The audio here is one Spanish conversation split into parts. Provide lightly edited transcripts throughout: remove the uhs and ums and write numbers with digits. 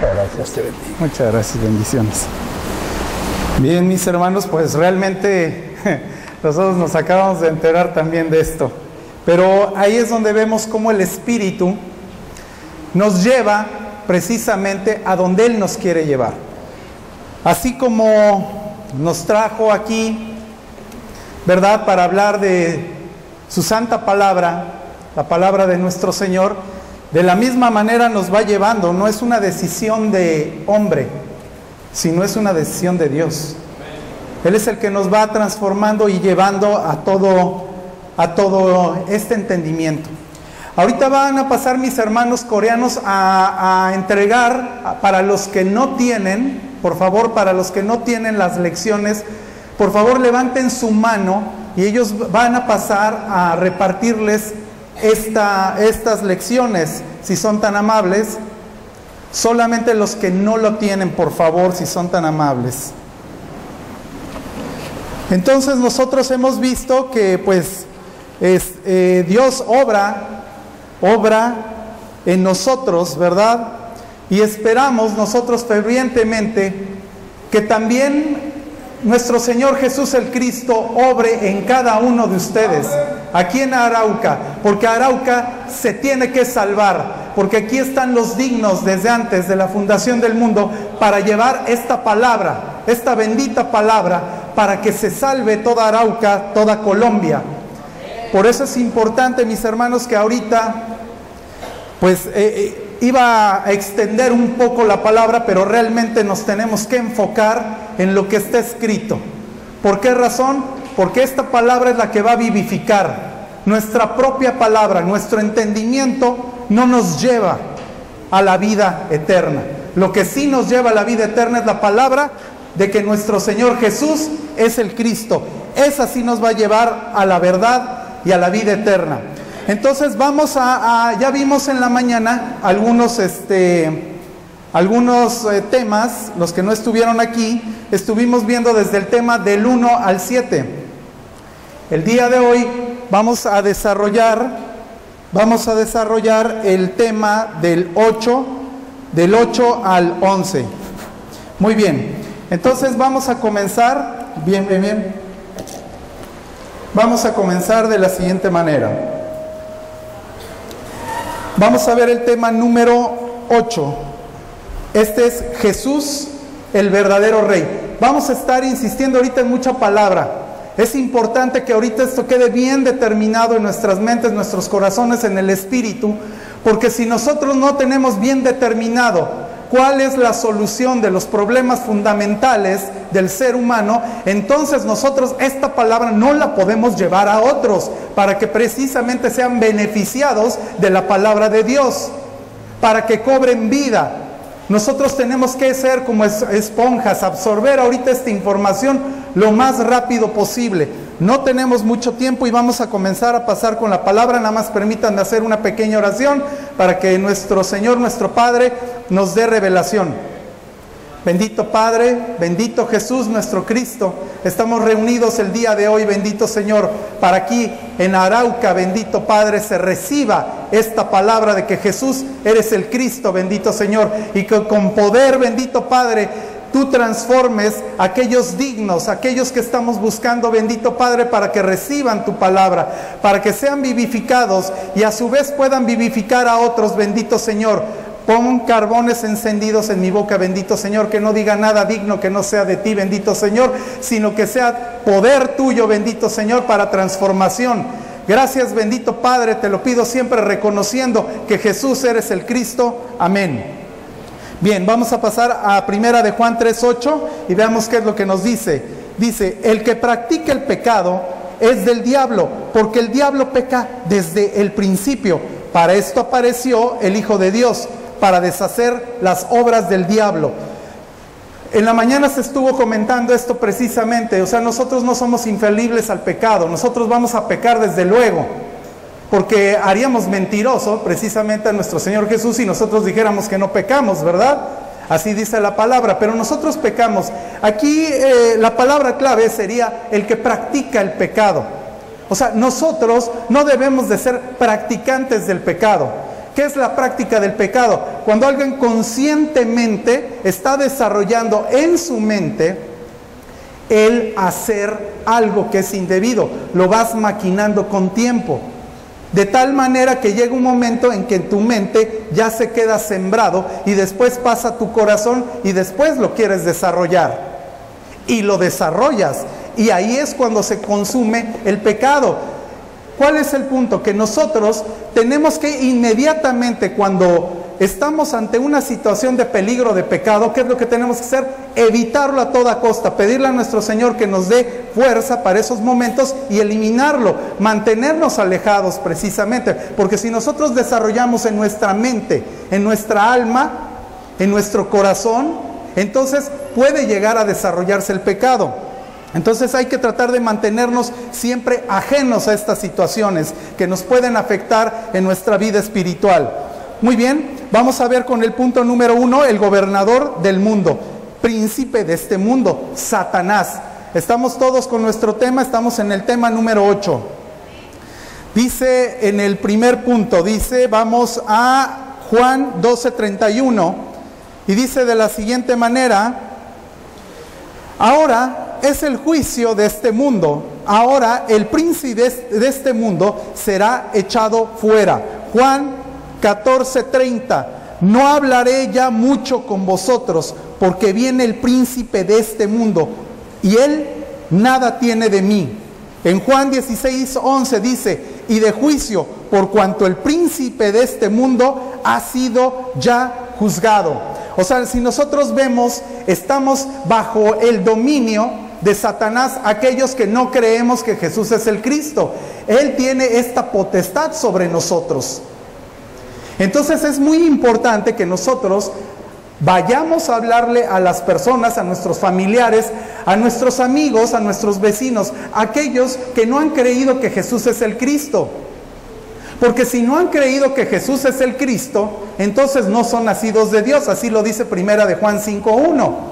Muchas gracias. Muchas gracias, bendiciones. Bien, mis hermanos, pues realmente nosotros nos acabamos de enterar también de esto. Pero ahí es donde vemos cómo el Espíritu nos lleva precisamente a donde Él nos quiere llevar. Así como nos trajo aquí, ¿verdad?, para hablar de su santa palabra, la palabra de nuestro Señor, de la misma manera nos va llevando. No es una decisión de hombre, sino es una decisión de Dios. Él es el que nos va transformando y llevando a todo este entendimiento. Ahorita van a pasar mis hermanos coreanos a entregar para los que no tienen, por favor, para los que no tienen las lecciones, por favor levanten su mano y ellos van a pasar a repartirles estas lecciones, si son tan amables. Solamente los que no lo tienen, por favor, si son tan amables. Entonces nosotros hemos visto que pues Dios obra en nosotros, ¿verdad? Y esperamos nosotros fervientemente que también nuestro Señor Jesús el Cristo obre en cada uno de ustedes, aquí en Arauca, porque Arauca se tiene que salvar, porque aquí están los dignos desde antes de la fundación del mundo para llevar esta palabra, esta bendita palabra, para que se salve toda Arauca, toda Colombia. Por eso es importante, mis hermanos, que ahorita pues iba a extender un poco la palabra, pero realmente nos tenemos que enfocar en lo que está escrito. ¿Por qué razón? Porque esta palabra es la que va a vivificar. Nuestra propia palabra, nuestro entendimiento no nos lleva a la vida eterna. Lo que sí nos lleva a la vida eterna es la palabra de que nuestro Señor Jesús es el Cristo. Esa sí nos va a llevar a la verdad y a la vida eterna. Entonces vamos ya vimos en la mañana algunos temas. Los que no estuvieron aquí, estuvimos viendo desde el tema del 1 al 7. El día de hoy vamos a desarrollar el tema del 8 al 11. Muy bien, entonces vamos a comenzar, bien. Vamos a comenzar de la siguiente manera. Vamos a ver el tema número 8. Este es Jesús, el verdadero Rey. Vamos a estar insistiendo ahorita en mucha palabra. Es importante que ahorita esto quede bien determinado en nuestras mentes, nuestros corazones, en el espíritu, porque si nosotros no tenemos bien determinado cuál es la solución de los problemas fundamentales del ser humano, entonces nosotros esta palabra no la podemos llevar a otros para que precisamente sean beneficiados de la palabra de Dios, para que cobren vida. Nosotros tenemos que ser como esponjas, absorber ahorita esta información lo más rápido posible. No tenemos mucho tiempo y vamos a comenzar a pasar con la palabra. Nada más permítanme hacer una pequeña oración para que nuestro Señor, nuestro Padre, nos dé revelación. Bendito Padre, bendito Jesús, nuestro Cristo. Estamos reunidos el día de hoy, bendito Señor, para aquí en Arauca, bendito Padre, se reciba esta palabra de que Jesús eres el Cristo, bendito Señor, y que con poder, bendito Padre, tú transformes a aquellos dignos, aquellos que estamos buscando, bendito Padre, para que reciban tu palabra, para que sean vivificados y a su vez puedan vivificar a otros, bendito Señor. Pon carbones encendidos en mi boca, bendito Señor, que no diga nada digno que no sea de ti, bendito Señor, sino que sea poder tuyo, bendito Señor, para transformación. Gracias, bendito Padre, te lo pido siempre reconociendo que Jesús eres el Cristo. Amén. Bien, vamos a pasar a primera de Juan 3:8 y veamos qué es lo que nos dice. Dice, el que practica el pecado es del diablo, porque el diablo peca desde el principio. Para esto apareció el Hijo de Dios, para deshacer las obras del diablo. En la mañana se estuvo comentando esto precisamente, o sea, nosotros no somos infalibles al pecado, nosotros vamos a pecar desde luego, porque haríamos mentiroso precisamente a nuestro Señor Jesús si nosotros dijéramos que no pecamos, ¿verdad? Así dice la palabra, pero nosotros pecamos. Aquí la palabra clave sería el que practica el pecado. O sea, nosotros no debemos de ser practicantes del pecado. ¿Qué es la práctica del pecado? Cuando alguien conscientemente está desarrollando en su mente el hacer algo que es indebido. Lo vas maquinando con tiempo. De tal manera que llega un momento en que en tu mente ya se queda sembrado y después pasa a tu corazón y después lo quieres desarrollar. Y lo desarrollas. Y ahí es cuando se consume el pecado. ¿Cuál es el punto? Que nosotros tenemos que inmediatamente, cuando estamos ante una situación de peligro, de pecado, ¿qué es lo que tenemos que hacer? Evitarlo a toda costa, pedirle a nuestro Señor que nos dé fuerza para esos momentos y eliminarlo, mantenernos alejados precisamente, porque si nosotros desarrollamos en nuestra mente, en nuestra alma, en nuestro corazón, entonces puede llegar a desarrollarse el pecado. Entonces hay que tratar de mantenernos siempre ajenos a estas situaciones que nos pueden afectar en nuestra vida espiritual. Muy bien, vamos a ver con el punto número 1, el gobernador del mundo, príncipe de este mundo, Satanás. Estamos todos con nuestro tema, estamos en el tema número 8. Dice en el primer punto, vamos a Juan 12:31, y dice de la siguiente manera: ahora es el juicio de este mundo, ahora el príncipe de este mundo será echado fuera. Juan 14:30, no hablaré ya mucho con vosotros, porque viene el príncipe de este mundo, y él nada tiene de mí. En Juan 16:11 dice, y de juicio, por cuanto el príncipe de este mundo ha sido ya juzgado. O sea, si nosotros vemos, estamos bajo el dominio de Satanás, aquellos que no creemos que Jesús es el Cristo. Él tiene esta potestad sobre nosotros. Entonces es muy importante que nosotros vayamos a hablarle a las personas, a nuestros familiares, a nuestros amigos, a nuestros vecinos, a aquellos que no han creído que Jesús es el Cristo. Porque si no han creído que Jesús es el Cristo, entonces no son nacidos de Dios. Así lo dice primera de Juan 5:1.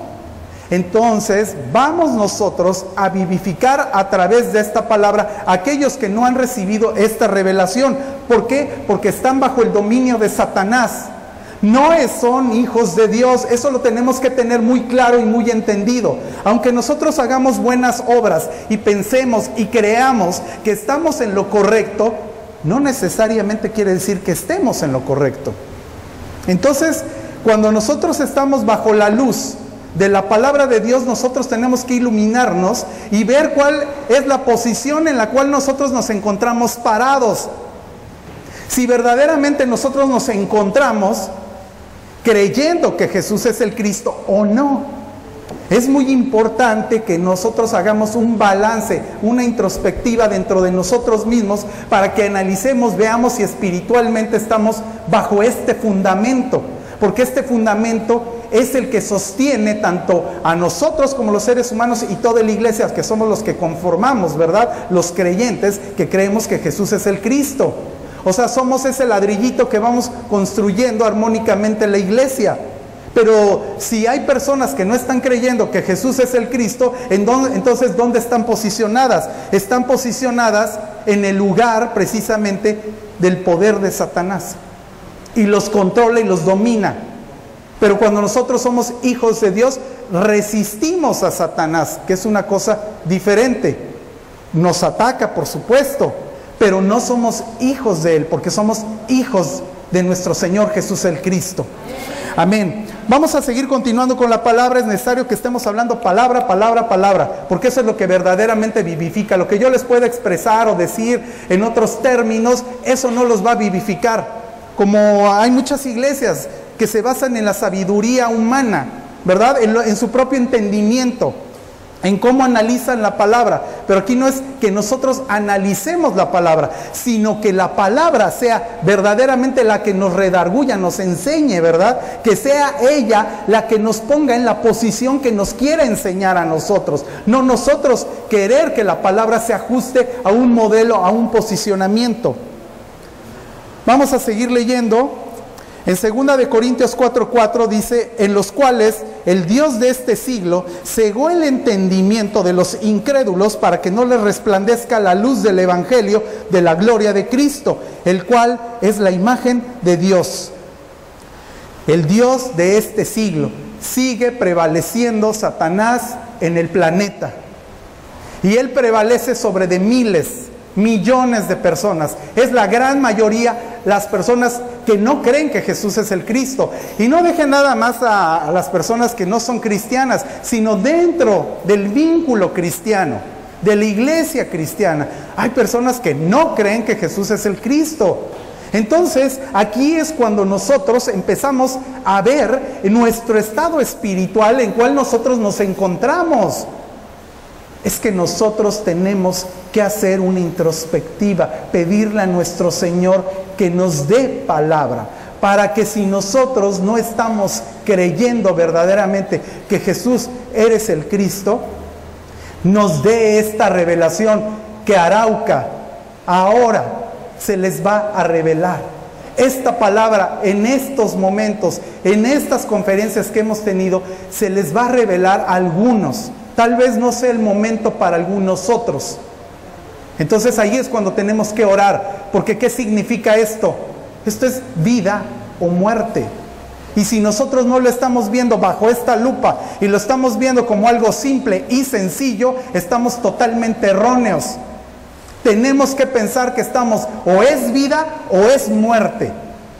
Entonces vamos nosotros a vivificar a través de esta palabra a aquellos que no han recibido esta revelación. ¿Por qué? Porque están bajo el dominio de Satanás. No son hijos de Dios. Eso lo tenemos que tener muy claro y muy entendido. Aunque nosotros hagamos buenas obras y pensemos y creamos que estamos en lo correcto, no necesariamente quiere decir que estemos en lo correcto. Entonces, cuando nosotros estamos bajo la luz de la palabra de Dios, nosotros tenemos que iluminarnos y ver cuál es la posición en la cual nosotros nos encontramos parados. Si verdaderamente nosotros nos encontramos creyendo que Jesús es el Cristo o no. Es muy importante que nosotros hagamos un balance, una introspectiva dentro de nosotros mismos para que analicemos, veamos si espiritualmente estamos bajo este fundamento. Porque este fundamento es el que sostiene tanto a nosotros como los seres humanos y toda la iglesia, que somos los que conformamos, ¿verdad? Los creyentes que creemos que Jesús es el Cristo. O sea, somos ese ladrillito que vamos construyendo armónicamente la iglesia. Pero si hay personas que no están creyendo que Jesús es el Cristo, entonces ¿dónde están posicionadas? Están posicionadas en el lugar precisamente del poder de Satanás. Y los controla y los domina. Pero cuando nosotros somos hijos de Dios, resistimos a Satanás, que es una cosa diferente. Nos ataca, por supuesto, pero no somos hijos de Él, porque somos hijos de nuestro Señor Jesús el Cristo. Amén. Vamos a seguir continuando con la palabra. Es necesario que estemos hablando palabra, palabra, palabra, porque eso es lo que verdaderamente vivifica. Lo que yo les pueda expresar o decir en otros términos, eso no los va a vivificar. Como hay muchas iglesias que se basan en la sabiduría humana, ¿verdad? En su propio entendimiento, en cómo analizan la palabra. Pero aquí no es que nosotros analicemos la palabra, sino que la palabra sea verdaderamente la que nos redarguya, nos enseñe, ¿verdad? Que sea ella la que nos ponga en la posición que nos quiera enseñar a nosotros. No nosotros querer que la palabra se ajuste a un modelo, a un posicionamiento. Vamos a seguir leyendo En 2 de Corintios 4:4 dice, en los cuales el Dios de este siglo cegó el entendimiento de los incrédulos para que no les resplandezca la luz del evangelio de la gloria de Cristo, el cual es la imagen de Dios. El Dios de este siglo. Sigue prevaleciendo Satanás en el planeta. Y él prevalece sobre de miles, millones de personas. Es la gran mayoría las personas que no creen que Jesús es el Cristo. Y no dejen nada más a las personas que no son cristianas, sino dentro del vínculo cristiano, de la iglesia cristiana. Hay personas que no creen que Jesús es el Cristo. Entonces, aquí es cuando nosotros empezamos a ver nuestro estado espiritual en cual nosotros nos encontramos. Es que nosotros tenemos que hacer una introspectiva, pedirle a nuestro Señor que nos dé palabra, para que si nosotros no estamos creyendo verdaderamente que Jesús eres el Cristo, nos dé esta revelación que Arauca ahora se les va a revelar. Esta palabra en estos momentos, en estas conferencias que hemos tenido, se les va a revelar a algunos. Tal vez no sea el momento para algunos otros. Entonces ahí es cuando tenemos que orar, porque ¿qué significa esto? Esto es vida o muerte. Y si nosotros no lo estamos viendo bajo esta lupa y lo estamos viendo como algo simple y sencillo, estamos totalmente erróneos. Tenemos que pensar que estamos o es vida o es muerte.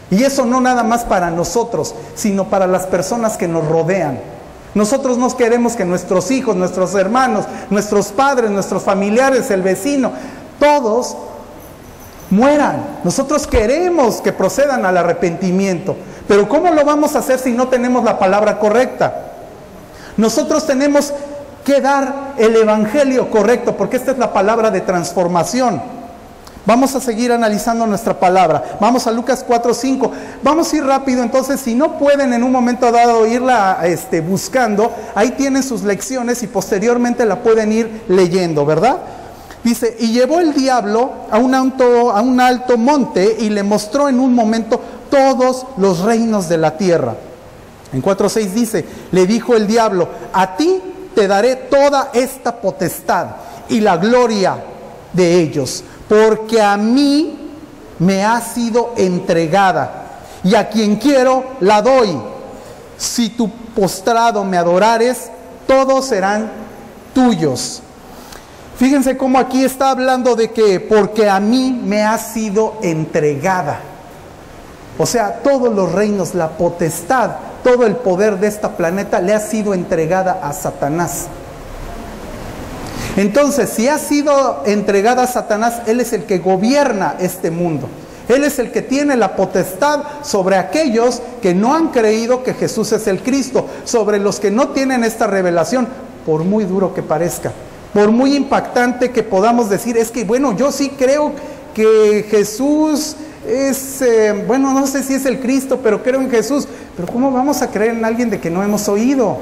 Y eso no nada más para nosotros, sino para las personas que nos rodean. Nosotros no queremos que nuestros hijos, nuestros hermanos, nuestros padres, nuestros familiares, el vecino, todos mueran. Nosotros queremos que procedan al arrepentimiento. Pero ¿cómo lo vamos a hacer si no tenemos la palabra correcta? Nosotros tenemos que dar el evangelio correcto, porque esta es la palabra de transformación. Vamos a seguir analizando nuestra palabra. Vamos a Lucas 4:5. Vamos a ir rápido, entonces si no pueden en un momento dado irla buscando, ahí tienen sus lecciones y posteriormente la pueden ir leyendo, ¿verdad? Dice, y llevó el diablo a un alto monte y le mostró en un momento todos los reinos de la tierra. En 4:6 dice, le dijo el diablo, a ti te daré toda esta potestad y la gloria de ellos, porque a mí me ha sido entregada, y a quien quiero la doy. Si tu postrado me adorares, todos serán tuyos. Fíjense cómo aquí está hablando de que, porque a mí me ha sido entregada. O sea, todos los reinos, la potestad, todo el poder de este planeta le ha sido entregada a Satanás. Entonces, si ha sido entregada a Satanás, él es el que gobierna este mundo. Él es el que tiene la potestad sobre aquellos que no han creído que Jesús es el Cristo, sobre los que no tienen esta revelación, por muy duro que parezca, por muy impactante que podamos decir, es que bueno, yo sí creo que Jesús es, bueno, no sé si es el Cristo, pero creo en Jesús. Pero ¿cómo vamos a creer en alguien de que no hemos oído?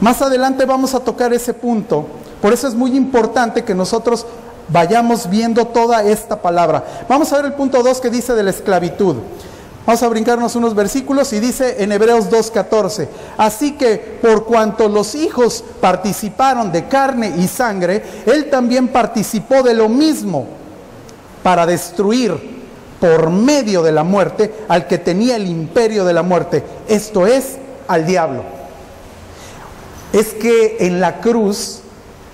Más adelante vamos a tocar ese punto. Por eso es muy importante que nosotros vayamos viendo toda esta palabra. Vamos a ver el punto 2 que dice de la esclavitud. Vamos a brincarnos unos versículos y dice en Hebreos 2:14, así que por cuanto los hijos participaron de carne y sangre, él también participó de lo mismo, para destruir por medio de la muerte al que tenía el imperio de la muerte, esto es, al diablo. Es que en la cruz,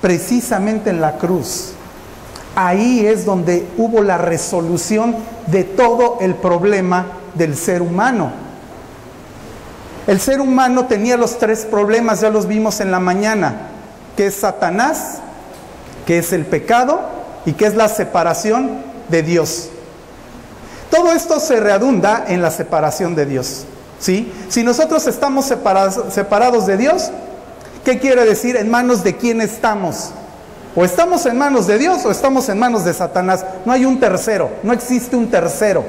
precisamente en la cruz, ahí es donde hubo la resolución de todo el problema del ser humano. El ser humano tenía los tres problemas, ya los vimos en la mañana, que es Satanás, que es el pecado y que es la separación de Dios. Todo esto se redunda en la separación de Dios, ¿sí? Si nosotros estamos separados de Dios, ¿qué quiere decir? ¿En manos de quién estamos? O estamos en manos de Dios o estamos en manos de Satanás. No hay un tercero, no existe un tercero.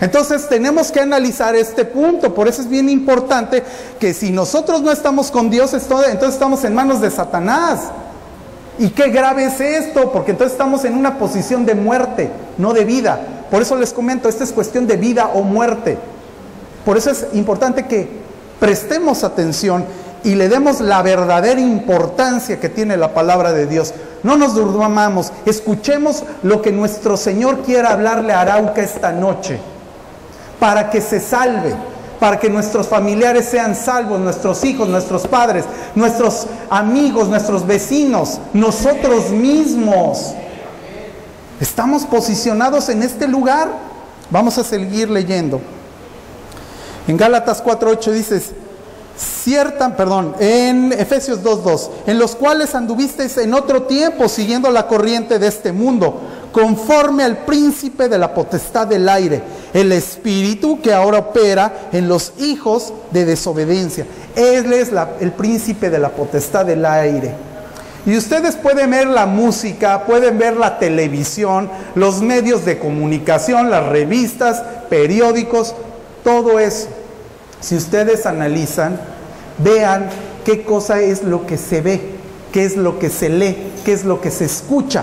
Entonces tenemos que analizar este punto. Por eso es bien importante que si nosotros no estamos con Dios, entonces estamos en manos de Satanás. ¿Y qué grave es esto? Porque entonces estamos en una posición de muerte, no de vida. Por eso les comento, esta es cuestión de vida o muerte. Por eso es importante que prestemos atención y le demos la verdadera importancia que tiene la palabra de Dios. No nos durmamos, escuchemos lo que nuestro Señor quiere hablarle a Arauca esta noche, para que se salve, para que nuestros familiares sean salvos, nuestros hijos, nuestros padres, nuestros amigos, nuestros vecinos, nosotros mismos. ¿Estamos posicionados en este lugar? Vamos a seguir leyendo. En Gálatas 4:8 dices, en Efesios 2:2, en los cuales anduvisteis en otro tiempo siguiendo la corriente de este mundo, conforme al príncipe de la potestad del aire, el espíritu que ahora opera en los hijos de desobediencia. Él es el príncipe de la potestad del aire. Y ustedes pueden ver la música, pueden ver la televisión, los medios de comunicación, las revistas, periódicos, todo eso. Si ustedes analizan, vean qué cosa es lo que se ve, qué es lo que se lee, qué es lo que se escucha.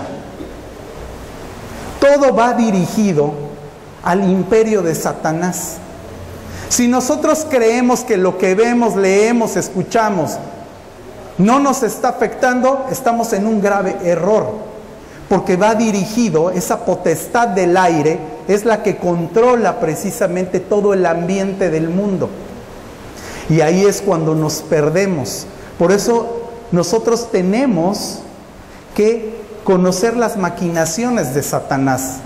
Todo va dirigido al imperio de Satanás. Si nosotros creemos que lo que vemos, leemos, escuchamos no nos está afectando, estamos en un grave error, porque va dirigido, esa potestad del aire es la que controla precisamente todo el ambiente del mundo. Y ahí es cuando nos perdemos. Por eso nosotros tenemos que conocer las maquinaciones de Satanás.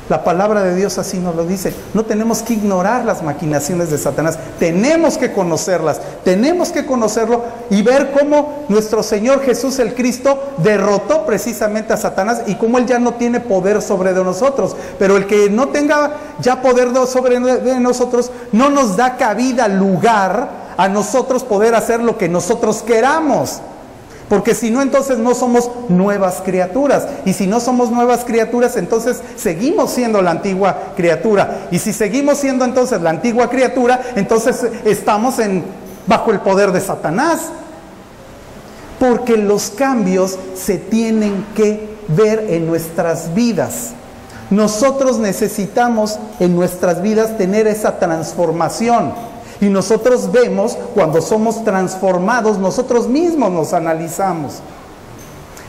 La palabra de Dios así nos lo dice. No tenemos que ignorar las maquinaciones de Satanás. Tenemos que conocerlas. Tenemos que conocerlo y ver cómo nuestro Señor Jesús el Cristo derrotó precisamente a Satanás y cómo Él ya no tiene poder sobre de nosotros. Pero el que no tenga ya poder sobre de nosotros no nos da cabida, lugar a nosotros poder hacer lo que nosotros queramos. Porque si no, entonces no somos nuevas criaturas. Y si no somos nuevas criaturas, entonces seguimos siendo la antigua criatura. Y si seguimos siendo entonces la antigua criatura, entonces estamos bajo el poder de Satanás. Porque los cambios se tienen que ver en nuestras vidas. Nosotros necesitamos en nuestras vidas tener esa transformación. Y nosotros vemos cuando somos transformados, nosotros mismos nos analizamos.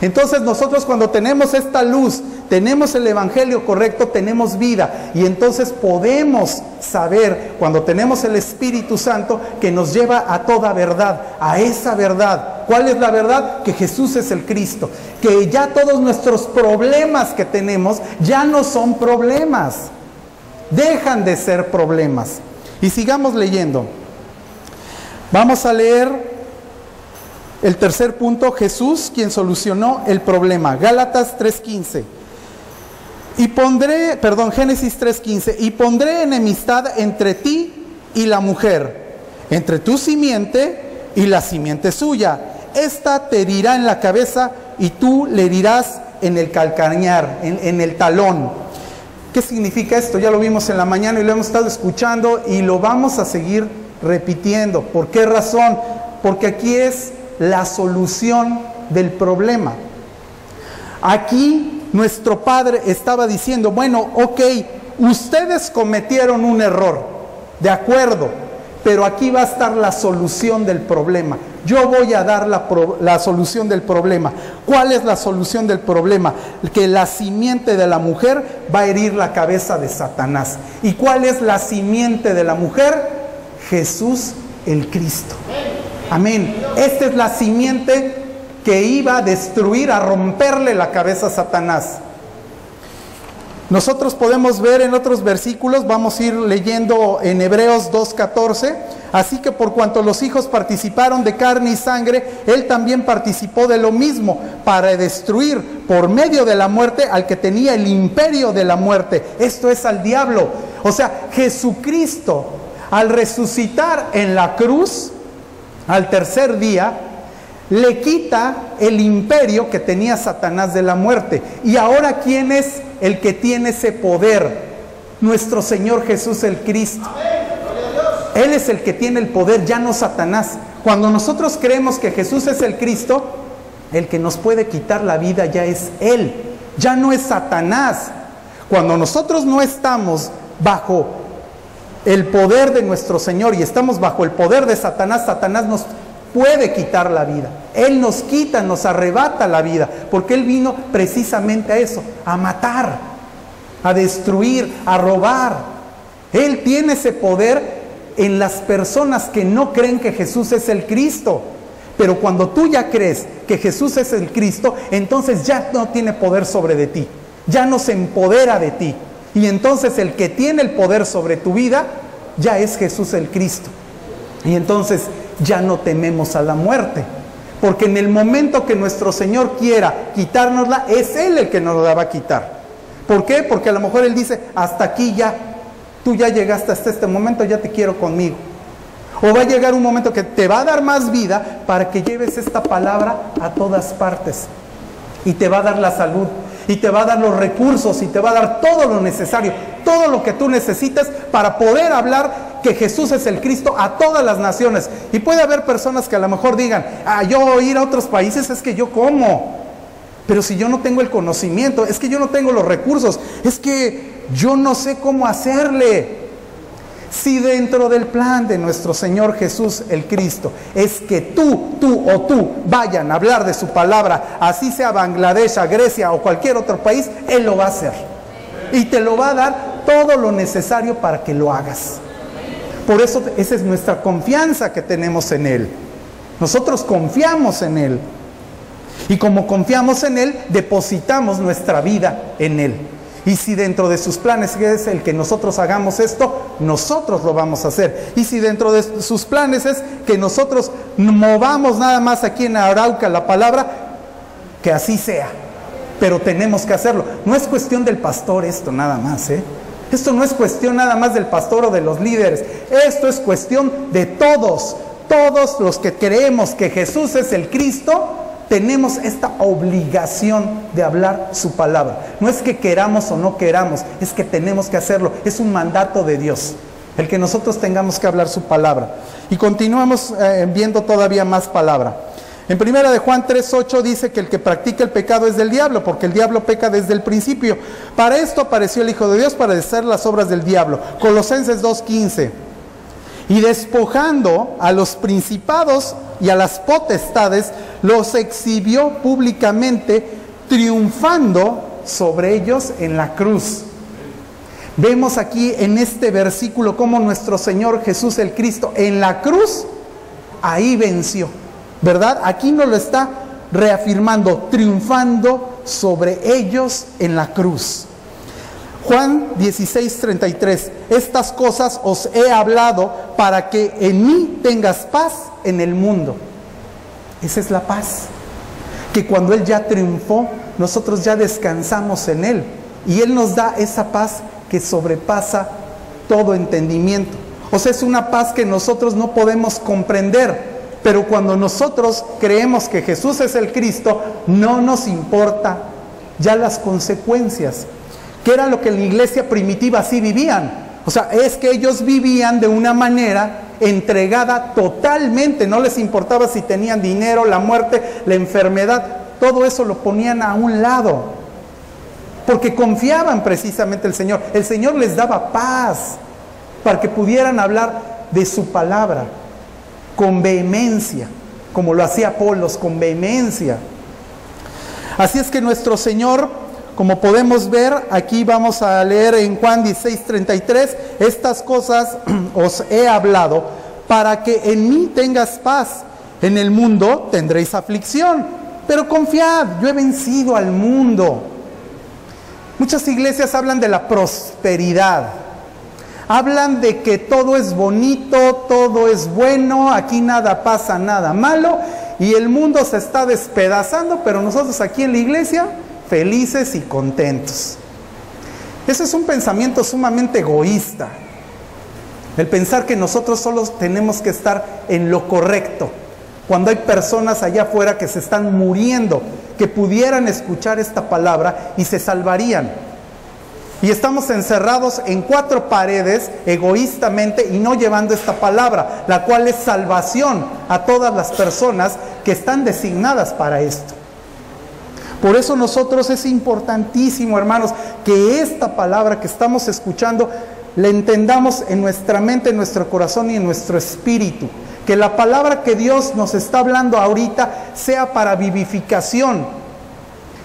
Entonces nosotros cuando tenemos esta luz, tenemos el evangelio correcto, tenemos vida. Y entonces podemos saber, cuando tenemos el Espíritu Santo, que nos lleva a toda verdad, a esa verdad. ¿Cuál es la verdad? Que Jesús es el Cristo. Que ya todos nuestros problemas que tenemos ya no son problemas. Dejan de ser problemas. Y sigamos leyendo. Vamos a leer el tercer punto, Jesús quien solucionó el problema. Gálatas 3:15. Génesis 3:15. Y pondré enemistad entre ti y la mujer, entre tu simiente y la simiente suya. Esta te herirá en la cabeza y tú le herirás en el calcañar, en el talón. ¿Qué significa esto? Ya lo vimos en la mañana y lo hemos estado escuchando y lo vamos a seguir repitiendo. ¿Por qué razón? Porque aquí es la solución del problema. Aquí nuestro Padre estaba diciendo, bueno, ok, ustedes cometieron un error, de acuerdo, pero aquí va a estar la solución del problema. Yo voy a dar la solución del problema. ¿Cuál es la solución del problema? Que la simiente de la mujer va a herir la cabeza de Satanás. ¿Y cuál es la simiente de la mujer? Jesús el Cristo. Amén. Esta es la simiente que iba a destruir, a romperle la cabeza a Satanás. Nosotros podemos ver en otros versículos, vamos a ir leyendo en Hebreos 2:14, así que por cuanto los hijos participaron de carne y sangre, Él también participó de lo mismo, para destruir por medio de la muerte al que tenía el imperio de la muerte, esto es al diablo. O sea, Jesucristo, al resucitar en la cruz, al tercer día, le quita el imperio que tenía Satanás de la muerte. Y ahora, ¿quién es el que tiene ese poder? Nuestro Señor Jesús el Cristo. Él es el que tiene el poder, ya no Satanás. Cuando nosotros creemos que Jesús es el Cristo, el que nos puede quitar la vida ya es Él, ya no es Satanás. Cuando nosotros no estamos bajo el poder de nuestro Señor y estamos bajo el poder de Satanás, Satanás nos puede quitar la vida. Él nos quita, nos arrebata la vida, porque Él vino precisamente a eso, a matar, a destruir, a robar. Él tiene ese poder en las personas que no creen que Jesús es el Cristo. Pero cuando tú ya crees que Jesús es el Cristo, entonces ya no tiene poder sobre de ti, ya no se empodera de ti. Y entonces el que tiene el poder sobre tu vida ya es Jesús el Cristo. Y entonces ya no tememos a la muerte, porque en el momento que nuestro Señor quiera quitárnosla, es Él el que nos la va a quitar. ¿Por qué? Porque a lo mejor Él dice, hasta aquí ya, tú ya llegaste hasta este momento, ya te quiero conmigo. O va a llegar un momento que te va a dar más vida para que lleves esta palabra a todas partes. Y te va a dar la salud, y te va a dar los recursos, y te va a dar todo lo necesario, todo lo que tú necesitas para poder hablar que Jesús es el Cristo a todas las naciones. Y puede haber personas que a lo mejor digan, yo ir a otros países es que yo como. Pero si yo no tengo el conocimiento, es que yo no tengo los recursos, es que yo no sé cómo hacerle. Si dentro del plan de nuestro Señor Jesús el Cristo es que tú vayan a hablar de su palabra, así sea Bangladesh, a Grecia o cualquier otro país, Él lo va a hacer. Y te lo va a dar todo lo necesario para que lo hagas. Por eso esa es nuestra confianza que tenemos en Él. Nosotros confiamos en Él. Y como confiamos en Él, depositamos nuestra vida en Él. Y si dentro de sus planes es el que nosotros hagamos esto, nosotros lo vamos a hacer. Y si dentro de sus planes es que nosotros movamos nada más aquí en Arauca la palabra, que así sea. Pero tenemos que hacerlo. No es cuestión del pastor esto nada más, ¿eh? Esto no es cuestión nada más del pastor o de los líderes. Esto es cuestión de todos. Todos los que creemos que Jesús es el Cristo, tenemos esta obligación de hablar su palabra. No es que queramos o no queramos, es que tenemos que hacerlo. Es un mandato de Dios, el que nosotros tengamos que hablar su palabra. Y continuamos viendo todavía más palabra. En 1 de Juan 3:8 dice que el que practica el pecado es del diablo, porque el diablo peca desde el principio. Para esto apareció el Hijo de Dios, para deshacer las obras del diablo. Colosenses 2:15. Y despojando a los principados y a las potestades, los exhibió públicamente, triunfando sobre ellos en la cruz. Vemos aquí en este versículo cómo nuestro Señor Jesús el Cristo en la cruz, ahí venció, ¿verdad? Aquí nos lo está reafirmando, triunfando sobre ellos en la cruz. Juan 16:33, estas cosas os he hablado para que en mí tengas paz en el mundo. Esa es la paz, que cuando Él ya triunfó, nosotros ya descansamos en Él. Y Él nos da esa paz que sobrepasa todo entendimiento. O sea, es una paz que nosotros no podemos comprender. Pero cuando nosotros creemos que Jesús es el Cristo, no nos importa ya las consecuencias. Que era lo que en la iglesia primitiva así vivían. O sea, es que ellos vivían de una manera entregada totalmente. No les importaba si tenían dinero, la muerte, la enfermedad. Todo eso lo ponían a un lado. Porque confiaban precisamente en el Señor. El Señor les daba paz para que pudieran hablar de su palabra con vehemencia, como lo hacía Apolos, con vehemencia. Así es que nuestro Señor, como podemos ver, aquí vamos a leer en Juan 16:33, estas cosas os he hablado para que en mí tengas paz. En el mundo tendréis aflicción, pero confiad, yo he vencido al mundo. Muchas iglesias hablan de la prosperidad, hablan de que todo es bonito, todo es bueno, aquí nada pasa, nada malo, y el mundo se está despedazando, pero nosotros aquí en la iglesia felices y contentos. Ese es un pensamiento sumamente egoísta, el pensar que nosotros solo tenemos que estar en lo correcto, cuando hay personas allá afuera que se están muriendo, que pudieran escuchar esta palabra y se salvarían. Y estamos encerrados en 4 paredes egoístamente y no llevando esta palabra, la cual es salvación a todas las personas que están designadas para esto. Por eso nosotros es importantísimo, hermanos, que esta palabra que estamos escuchando la entendamos en nuestra mente, en nuestro corazón y en nuestro espíritu. Que la palabra que Dios nos está hablando ahorita sea para vivificación,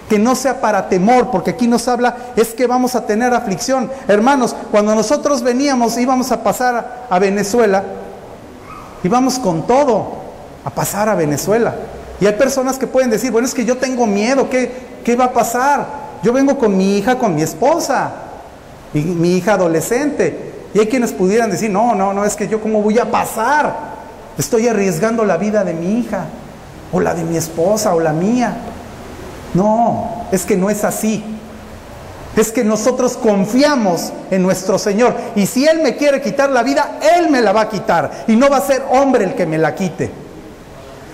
que no sea para temor, porque aquí nos habla es que vamos a tener aflicción. Hermanos, cuando nosotros íbamos a pasar a Venezuela, íbamos con todo a pasar a Venezuela. Y hay personas que pueden decir, bueno, es que yo tengo miedo, ¿qué va a pasar? Yo vengo con mi hija, con mi esposa, y mi hija adolescente. Y hay quienes pudieran decir, no, es que yo cómo voy a pasar. Estoy arriesgando la vida de mi hija, o la de mi esposa, o la mía. No, es que no es así. Es que nosotros confiamos en nuestro Señor. Y si Él me quiere quitar la vida, Él me la va a quitar. Y no va a ser hombre el que me la quite.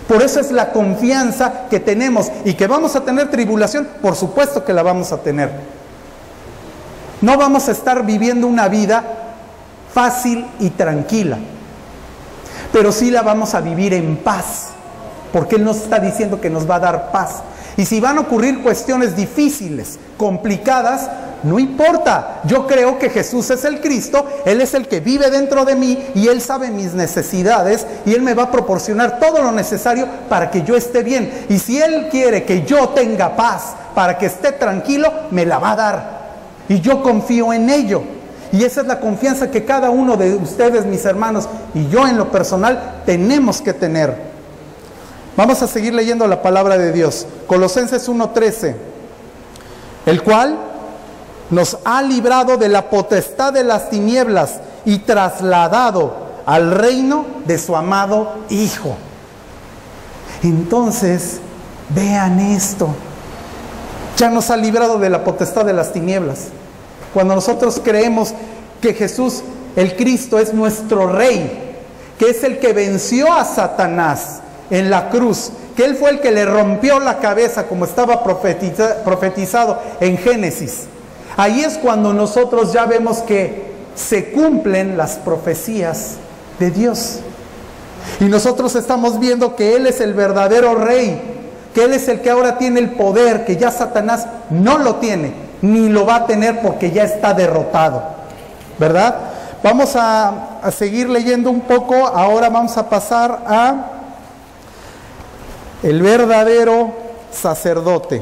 Por eso es la confianza que tenemos. Y que vamos a tener tribulación, por supuesto que la vamos a tener. No vamos a estar viviendo una vida fácil y tranquila. Pero sí la vamos a vivir en paz, porque Él nos está diciendo que nos va a dar paz. Y si van a ocurrir cuestiones difíciles, complicadas, no importa. Yo creo que Jesús es el Cristo, Él es el que vive dentro de mí y Él sabe mis necesidades y Él me va a proporcionar todo lo necesario para que yo esté bien. Y si Él quiere que yo tenga paz para que esté tranquilo, me la va a dar. Y yo confío en ello. Y esa es la confianza que cada uno de ustedes, mis hermanos, y yo en lo personal, tenemos que tener. Vamos a seguir leyendo la palabra de Dios. Colosenses 1:13, el cual nos ha librado de la potestad de las tinieblas y trasladado al reino de su amado Hijo. Entonces, vean esto. Ya nos ha librado de la potestad de las tinieblas. Cuando nosotros creemos que Jesús, el Cristo, es nuestro Rey, que es el que venció a Satanás en la cruz, que Él fue el que le rompió la cabeza, como estaba profetizado en Génesis. Ahí es cuando nosotros ya vemos que se cumplen las profecías de Dios. Y nosotros estamos viendo que Él es el verdadero Rey, que Él es el que ahora tiene el poder, que ya Satanás no lo tiene, ni lo va a tener porque ya está derrotado, ¿verdad? Vamos a seguir leyendo un poco. Ahora vamos a pasar a el verdadero sacerdote.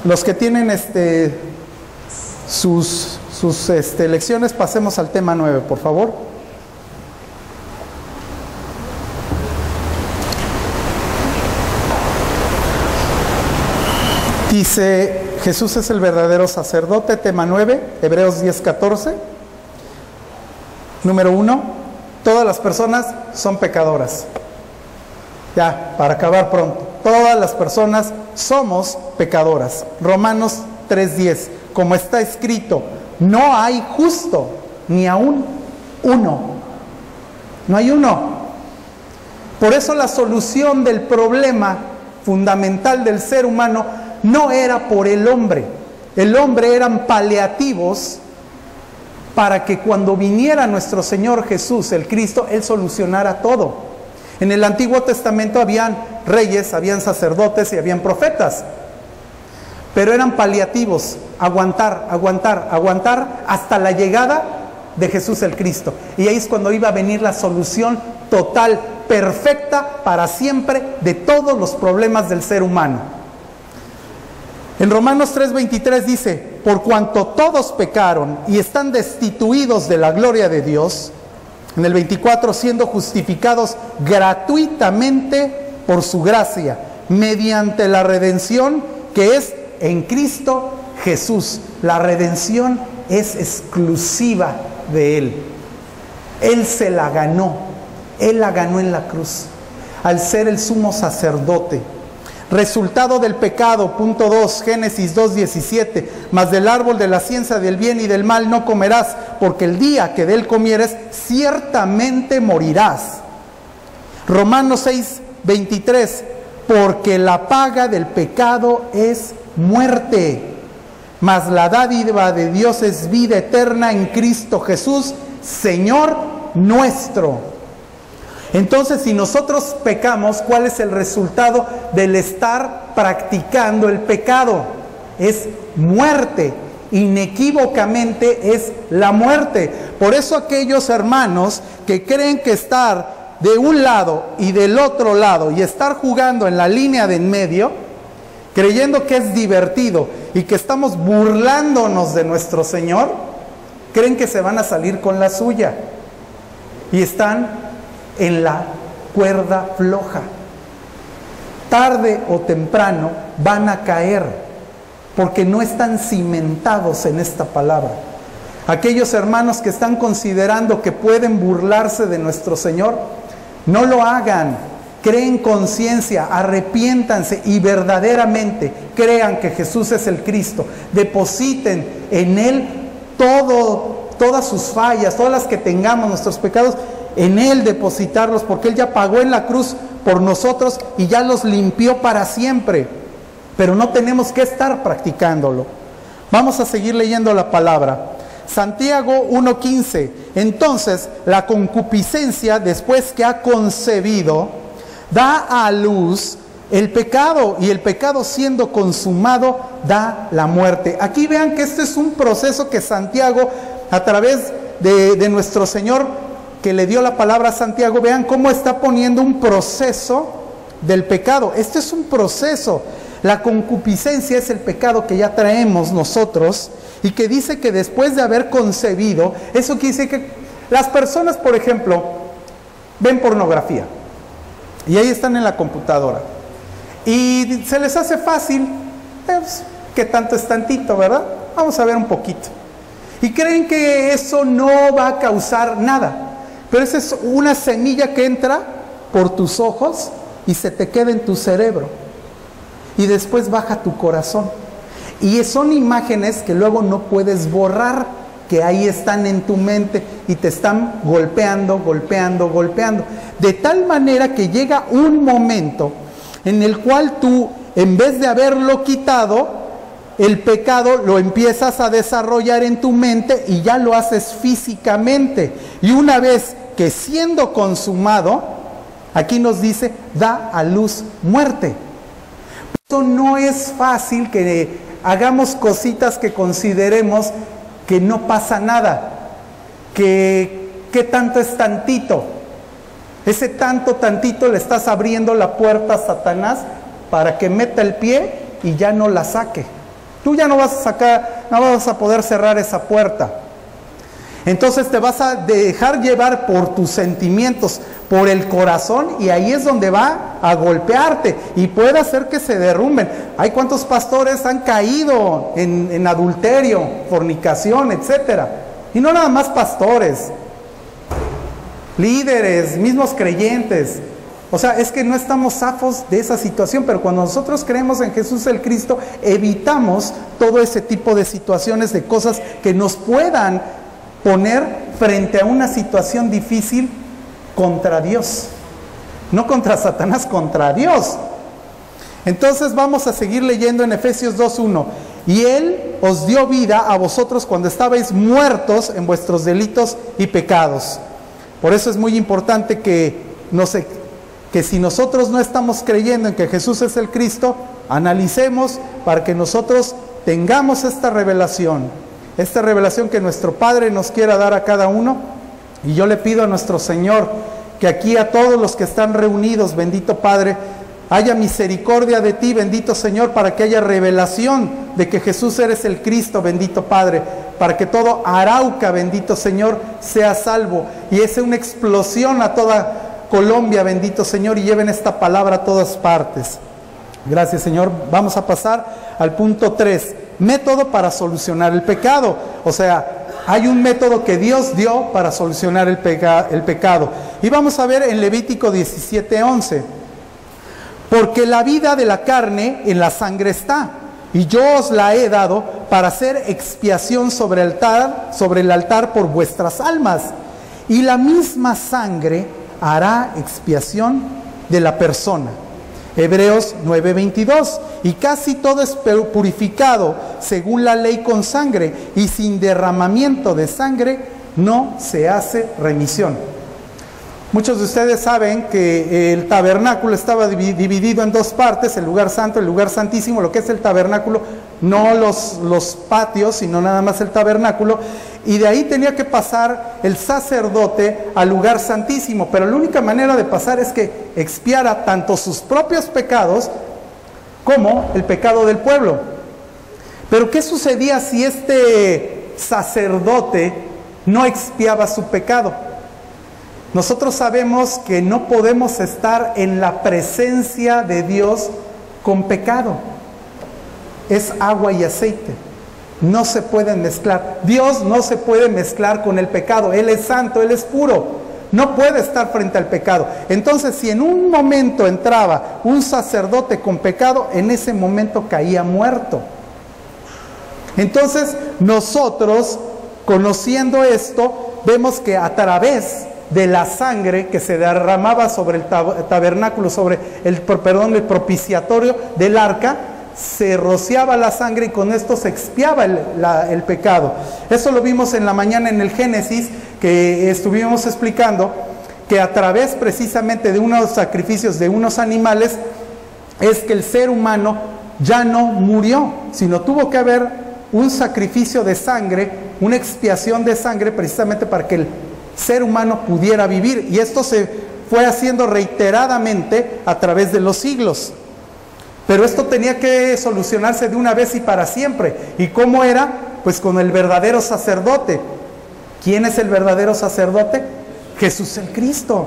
Los que tienen sus lecciones, pasemos al tema 9, por favor. Dice, Jesús es el verdadero sacerdote, tema 9, Hebreos 10:14. Número 1, todas las personas son pecadoras. Ya, para acabar pronto, todas las personas somos pecadoras. Romanos 3:10, como está escrito, no hay justo, ni aún uno. No hay uno. Por eso la solución del problema fundamental del ser humano no era por el hombre. El hombre eran paliativos para que cuando viniera nuestro Señor Jesús, el Cristo, Él solucionara todo. En el Antiguo Testamento habían reyes, habían sacerdotes y habían profetas. Pero eran paliativos, aguantar hasta la llegada de Jesús el Cristo. Y ahí es cuando iba a venir la solución total, perfecta, para siempre, de todos los problemas del ser humano. En Romanos 3:23 dice, por cuanto todos pecaron y están destituidos de la gloria de Dios, en el 24, siendo justificados gratuitamente por su gracia, mediante la redención que es en Cristo Jesús. La redención es exclusiva de Él. Él se la ganó. Él la ganó en la cruz, al ser el sumo sacerdote. Resultado del pecado, punto 2, Génesis 2:17, mas del árbol de la ciencia del bien y del mal no comerás, porque el día que de él comieres, ciertamente morirás. Romanos 6:23, porque la paga del pecado es muerte, mas la dádiva de Dios es vida eterna en Cristo Jesús, Señor nuestro. Entonces, si nosotros pecamos, ¿cuál es el resultado del estar practicando el pecado? es muerte. Inequívocamente es la muerte. Por eso aquellos hermanos que creen que estar de un lado y del otro lado y estar jugando en la línea de en medio, creyendo que es divertido y que estamos burlándonos de nuestro Señor, creen que se van a salir con la suya y están en la cuerda floja. Tarde o temprano van a caer porque no están cimentados en esta palabra. Aquellos hermanos que están considerando que pueden burlarse de nuestro Señor, no lo hagan. Creen conciencia, arrepiéntanse y verdaderamente crean que Jesús es el Cristo. Depositen en Él todas sus fallas, todas las que tengamos, nuestros pecados, en Él depositarlos, porque Él ya pagó en la cruz por nosotros y ya los limpió para siempre. Pero no tenemos que estar practicándolo. Vamos a seguir leyendo la palabra. Santiago 1:15. Entonces, la concupiscencia, después que ha concebido, da a luz el pecado, y el pecado siendo consumado da la muerte. Aquí vean que este es un proceso que Santiago, a través de nuestro Señor, que le dio la palabra a Santiago, vean cómo está poniendo un proceso del pecado. Este es un proceso. La concupiscencia es el pecado que ya traemos nosotros y que dice que después de haber concebido, eso quiere decir que las personas, por ejemplo, ven pornografía y ahí están en la computadora y se les hace fácil, pues, que tanto es tantito, ¿verdad? Vamos a ver un poquito. Y creen que eso no va a causar nada, pero esa es una semilla que entra por tus ojos y se te queda en tu cerebro y después baja a tu corazón. Y son imágenes que luego no puedes borrar, que ahí están en tu mente y te están golpeando. De tal manera que llega un momento en el cual tú, en vez de haberlo quitado, el pecado lo empiezas a desarrollar en tu mente y ya lo haces físicamente. Y una vez que siendo consumado, aquí nos dice, da a luz muerte. Esto no es fácil que hagamos cositas que consideremos que no pasa nada, que tanto es tantito. Ese tantito le estás abriendo la puerta a Satanás para que meta el pie y ya no la saque. Tú ya no vas a poder cerrar esa puerta. Entonces te vas a dejar llevar por tus sentimientos, por el corazón, y ahí es donde va a golpearte y puede hacer que se derrumben. Hay cuántos pastores han caído en adulterio, fornicación, etcétera. Y no nada más pastores, líderes, mismos creyentes. O sea, es que no estamos zafos de esa situación, pero cuando nosotros creemos en Jesús el Cristo, evitamos todo ese tipo de situaciones, de cosas que nos puedan poner frente a una situación difícil contra Dios. No contra Satanás, contra Dios. Entonces vamos a seguir leyendo en Efesios 2:1. Y Él os dio vida a vosotros cuando estabais muertos en vuestros delitos y pecados. Por eso es muy importante que si nosotros no estamos creyendo en que Jesús es el Cristo, analicemos para que nosotros tengamos esta revelación que nuestro Padre nos quiera dar a cada uno. Y yo le pido a nuestro Señor que aquí a todos los que están reunidos, bendito Padre, haya misericordia de ti, bendito Señor, para que haya revelación de que Jesús eres el Cristo, bendito Padre, para que todo Arauca, bendito Señor, sea salvo y es una explosión a toda Colombia, bendito Señor, y lleven esta palabra a todas partes. Gracias, Señor. Vamos a pasar al punto 3. Método para solucionar el pecado. O sea, hay un método que Dios dio para solucionar el pecado. Y vamos a ver en Levítico 17:11. Porque la vida de la carne en la sangre está, y yo os la he dado para hacer expiación sobre el altar por vuestras almas. Y la misma sangre hará expiación de la persona. Hebreos 9:22. Y casi todo es purificado según la ley con sangre, y sin derramamiento de sangre no se hace remisión. Muchos de ustedes saben que el tabernáculo estaba dividido en dos partes, el lugar santo, el lugar santísimo, lo que es el tabernáculo, no los patios, sino nada más el tabernáculo, y de ahí tenía que pasar el sacerdote al lugar santísimo, pero la única manera de pasar es que expiara tanto sus propios pecados como el pecado del pueblo. Pero ¿qué sucedía si este sacerdote no expiaba su pecado? Nosotros sabemos que no podemos estar en la presencia de Dios con pecado. Es agua y aceite. No se pueden mezclar. Dios no se puede mezclar con el pecado. Él es santo, Él es puro. No puede estar frente al pecado. Entonces, si en un momento entraba un sacerdote con pecado, en ese momento caía muerto. Entonces, nosotros, conociendo esto, vemos que a través de la sangre que se derramaba sobre el tabernáculo, sobre el propiciatorio del arca, se rociaba la sangre y con esto se expiaba el pecado. Eso lo vimos en la mañana en el Génesis, que estuvimos explicando, que a través precisamente de unos sacrificios de unos animales, es que el ser humano ya no murió, sino tuvo que haber un sacrificio de sangre, una expiación de sangre, precisamente para que el ser humano pudiera vivir, y esto se fue haciendo reiteradamente a través de los siglos. Pero esto tenía que solucionarse de una vez y para siempre. ¿Y cómo era? Pues con el verdadero sacerdote. ¿Quién es el verdadero sacerdote? Jesús el Cristo.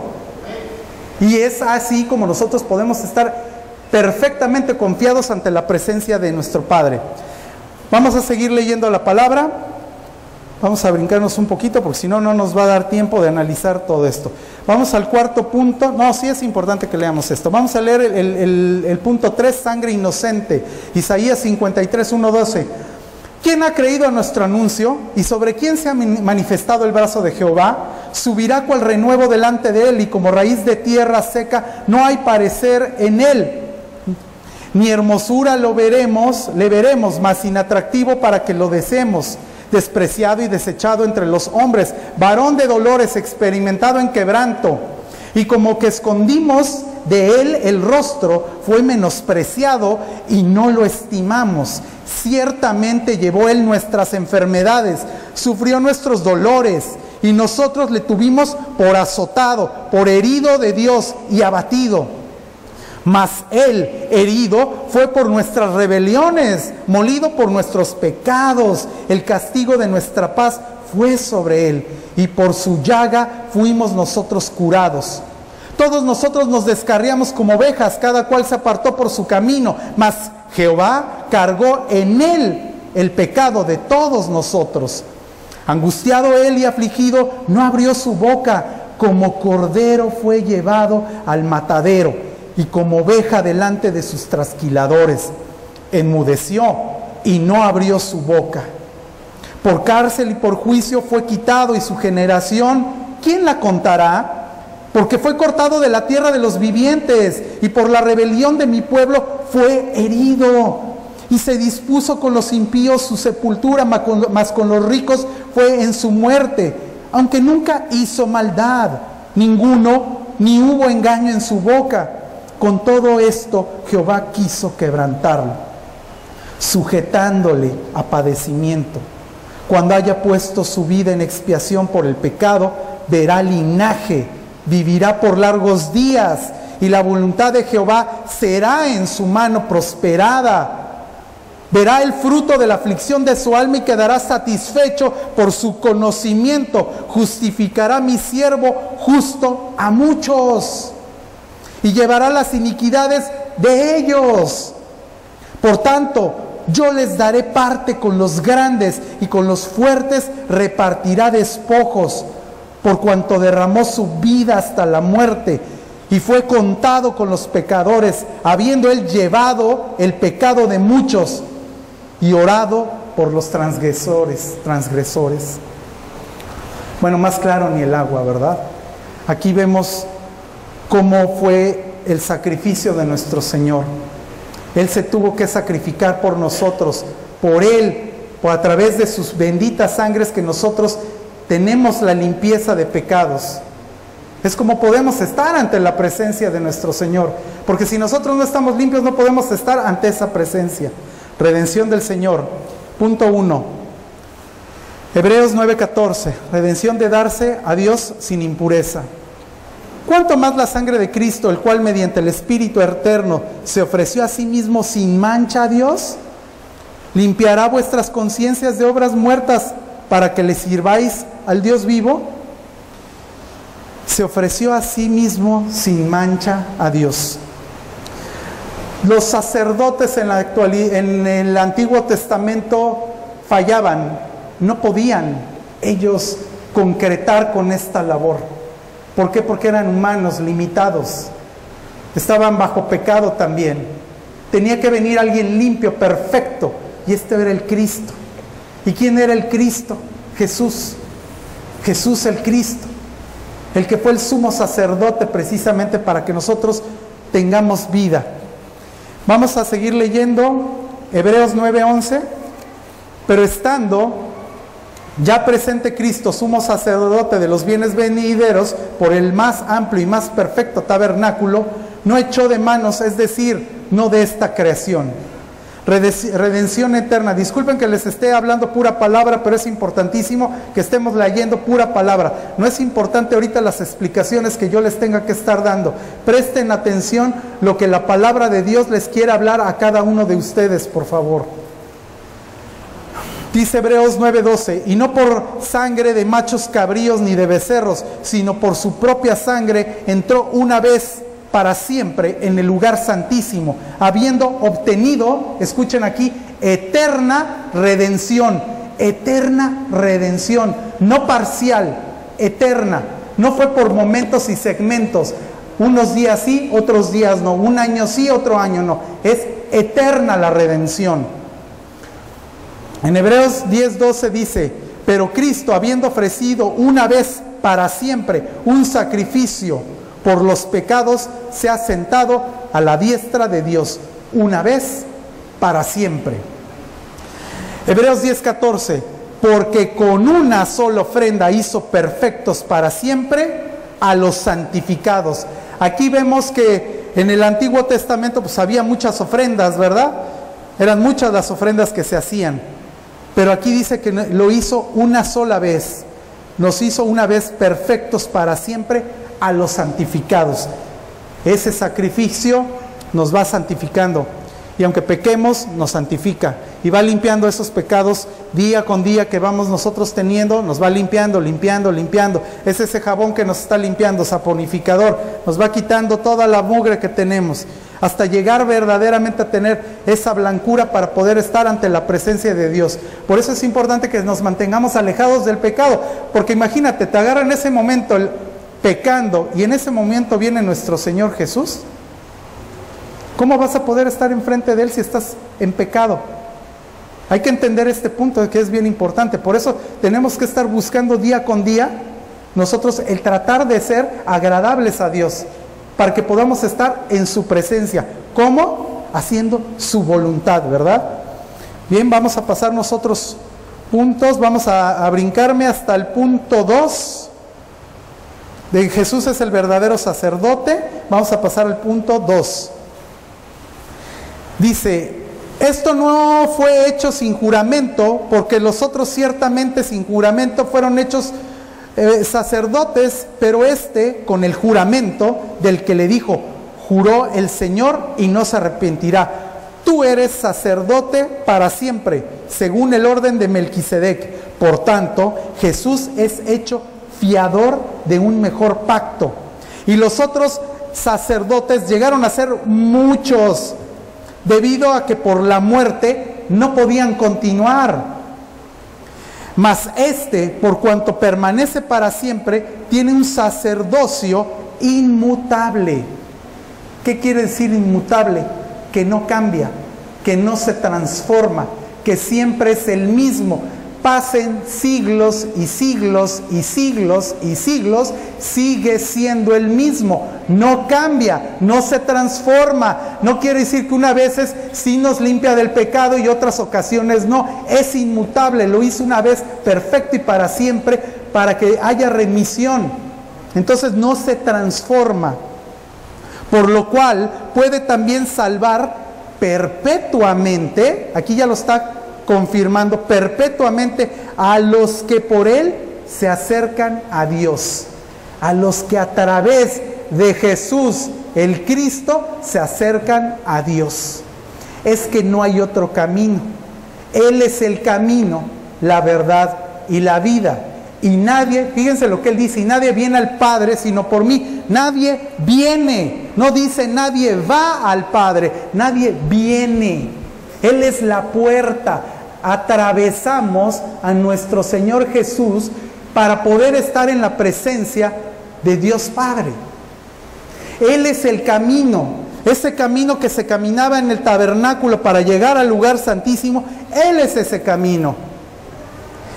Y es así como nosotros podemos estar perfectamente confiados ante la presencia de nuestro Padre. Vamos a seguir leyendo la palabra. Vamos a brincarnos un poquito porque si no, no nos va a dar tiempo de analizar todo esto. Vamos al cuarto punto. No, sí es importante que leamos esto. Vamos a leer el punto 3, sangre inocente. Isaías 53, 1, 12. ¿Quién ha creído a nuestro anuncio? ¿Y sobre quién se ha manifestado el brazo de Jehová? Subirá cual renuevo delante de él, y como raíz de tierra seca no hay parecer en él. Ni hermosura le veremos, mas inatractivo para que lo deseemos. Despreciado y desechado entre los hombres, varón de dolores, experimentado en quebranto, y como que escondimos de él el rostro, fue menospreciado y no lo estimamos. Ciertamente llevó él nuestras enfermedades, sufrió nuestros dolores, y nosotros le tuvimos por azotado, por herido de Dios y abatido. Mas él, herido, fue por nuestras rebeliones, molido por nuestros pecados. El castigo de nuestra paz fue sobre él, y por su llaga fuimos nosotros curados. Todos nosotros nos descarriamos como ovejas, cada cual se apartó por su camino, mas Jehová cargó en él el pecado de todos nosotros. Angustiado él y afligido, no abrió su boca. Como cordero fue llevado al matadero, y como oveja delante de sus trasquiladores. Enmudeció y no abrió su boca. Por cárcel y por juicio fue quitado, y su generación, ¿quién la contará? Porque fue cortado de la tierra de los vivientes, y por la rebelión de mi pueblo fue herido. Y se dispuso con los impíos su sepultura, mas con los ricos fue en su muerte. Aunque nunca hizo maldad, ninguno, ni hubo engaño en su boca. Con todo esto, Jehová quiso quebrantarlo, sujetándole a padecimiento. Cuando haya puesto su vida en expiación por el pecado, verá linaje, vivirá por largos días, y la voluntad de Jehová será en su mano prosperada. Verá el fruto de la aflicción de su alma y quedará satisfecho por su conocimiento. Justificará mi siervo justo a muchos, y llevará las iniquidades de ellos. Por tanto, yo les daré parte con los grandes, y con los fuertes repartirá despojos, por cuanto derramó su vida hasta la muerte, y fue contado con los pecadores, habiendo él llevado el pecado de muchos, y orado por los transgresores. Bueno, más claro ni el agua, ¿verdad? Aquí vemos cómo fue el sacrificio de nuestro Señor. Él se tuvo que sacrificar por nosotros, por Él, a través de sus benditas sangres, que nosotros tenemos la limpieza de pecados. Es como podemos estar ante la presencia de nuestro Señor. Porque si nosotros no estamos limpios, no podemos estar ante esa presencia. Redención del Señor. Punto 1. Hebreos 9:14. Redención de darse a Dios sin impureza. ¿Cuánto más la sangre de Cristo, el cual mediante el Espíritu eterno se ofreció a sí mismo sin mancha a Dios, limpiará vuestras conciencias de obras muertas para que le sirváis al Dios vivo? Se ofreció a sí mismo sin mancha a Dios. Los sacerdotes en el Antiguo Testamento fallaban, no podían ellos concretar con esta labor. ¿Por qué? Porque eran humanos, limitados. Estaban bajo pecado también. Tenía que venir alguien limpio, perfecto, y este era el Cristo. ¿Y quién era el Cristo? Jesús. Jesús el Cristo, el que fue el sumo sacerdote precisamente para que nosotros tengamos vida. Vamos a seguir leyendo Hebreos 9:11. Pero estando ya presente Cristo, sumo sacerdote de los bienes venideros, por el más amplio y más perfecto tabernáculo, no echó de manos, es decir, no de esta creación. Redención eterna. Disculpen que les esté hablando pura palabra, pero es importantísimo que estemos leyendo pura palabra. No es importante ahorita las explicaciones que yo les tenga que estar dando. Presten atención lo que la palabra de Dios les quiere hablar a cada uno de ustedes, por favor. Dice Hebreos 9:12, y no por sangre de machos cabríos ni de becerros, sino por su propia sangre entró una vez para siempre en el lugar santísimo, habiendo obtenido, escuchen aquí, eterna redención, no parcial, eterna. No fue por momentos y segmentos, unos días sí, otros días no, un año sí, otro año no, es eterna la redención. En Hebreos 10:12 dice, pero Cristo, habiendo ofrecido una vez para siempre un sacrificio por los pecados, se ha sentado a la diestra de Dios, una vez para siempre. Hebreos 10:14, porque con una sola ofrenda hizo perfectos para siempre a los santificados. Aquí vemos que en el Antiguo Testamento pues había muchas ofrendas, ¿verdad? Eran muchas las ofrendas que se hacían. Pero aquí dice que lo hizo una sola vez. Nos hizo una vez perfectos para siempre a los santificados. Ese sacrificio nos va santificando. Y aunque pequemos, nos santifica. Y va limpiando esos pecados día con día que vamos nosotros teniendo. Nos va limpiando. Es ese jabón que nos está limpiando, saponificador. Nos va quitando toda la mugre que tenemos. Hasta llegar verdaderamente a tener esa blancura para poder estar ante la presencia de Dios. Por eso es importante que nos mantengamos alejados del pecado. Porque imagínate, te agarra en ese momento pecando y en ese momento viene nuestro Señor Jesús. ¿Cómo vas a poder estar enfrente de Él si estás en pecado? Hay que entender este punto que es bien importante. Por eso tenemos que estar buscando día con día nosotros el tratar de ser agradables a Dios, para que podamos estar en su presencia. ¿Cómo? Haciendo su voluntad, ¿verdad? Bien, vamos a pasar nosotros puntos. Vamos a brincarme hasta el punto 2. De Jesús es el verdadero sacerdote. Vamos a pasar al punto 2. Dice, esto no fue hecho sin juramento, porque los otros ciertamente sin juramento fueron hechos sacerdotes, pero este con el juramento del que le dijo, juró el Señor y no se arrepentirá. Tú eres sacerdote para siempre, según el orden de Melquisedec. Por tanto, Jesús es hecho fiador de un mejor pacto. Y los otros sacerdotes llegaron a ser muchos, debido a que por la muerte no podían continuar. Mas este, por cuanto permanece para siempre, tiene un sacerdocio inmutable. ¿Qué quiere decir inmutable? Que no cambia, que no se transforma, que siempre es el mismo. Pasen siglos y siglos y siglos y siglos, sigue siendo el mismo. No cambia, no se transforma. No quiere decir que una vez sí nos limpia del pecado y otras ocasiones no. Es inmutable, lo hizo una vez perfecto y para siempre, para que haya remisión. Entonces no se transforma, por lo cual puede también salvar perpetuamente, aquí ya lo está confirmando, perpetuamente a los que por Él se acercan a Dios, a los que a través de Jesús, el Cristo, se acercan a Dios. Es que no hay otro camino. Él es el camino, la verdad y la vida. Y nadie, fíjense lo que Él dice, y nadie viene al Padre sino por mí. Nadie viene, no dice nadie va al Padre, nadie viene. Él es la puerta. Atravesamos a nuestro Señor Jesús para poder estar en la presencia de Dios Padre. Él es el camino, ese camino que se caminaba en el tabernáculo para llegar al lugar santísimo. Él es ese camino.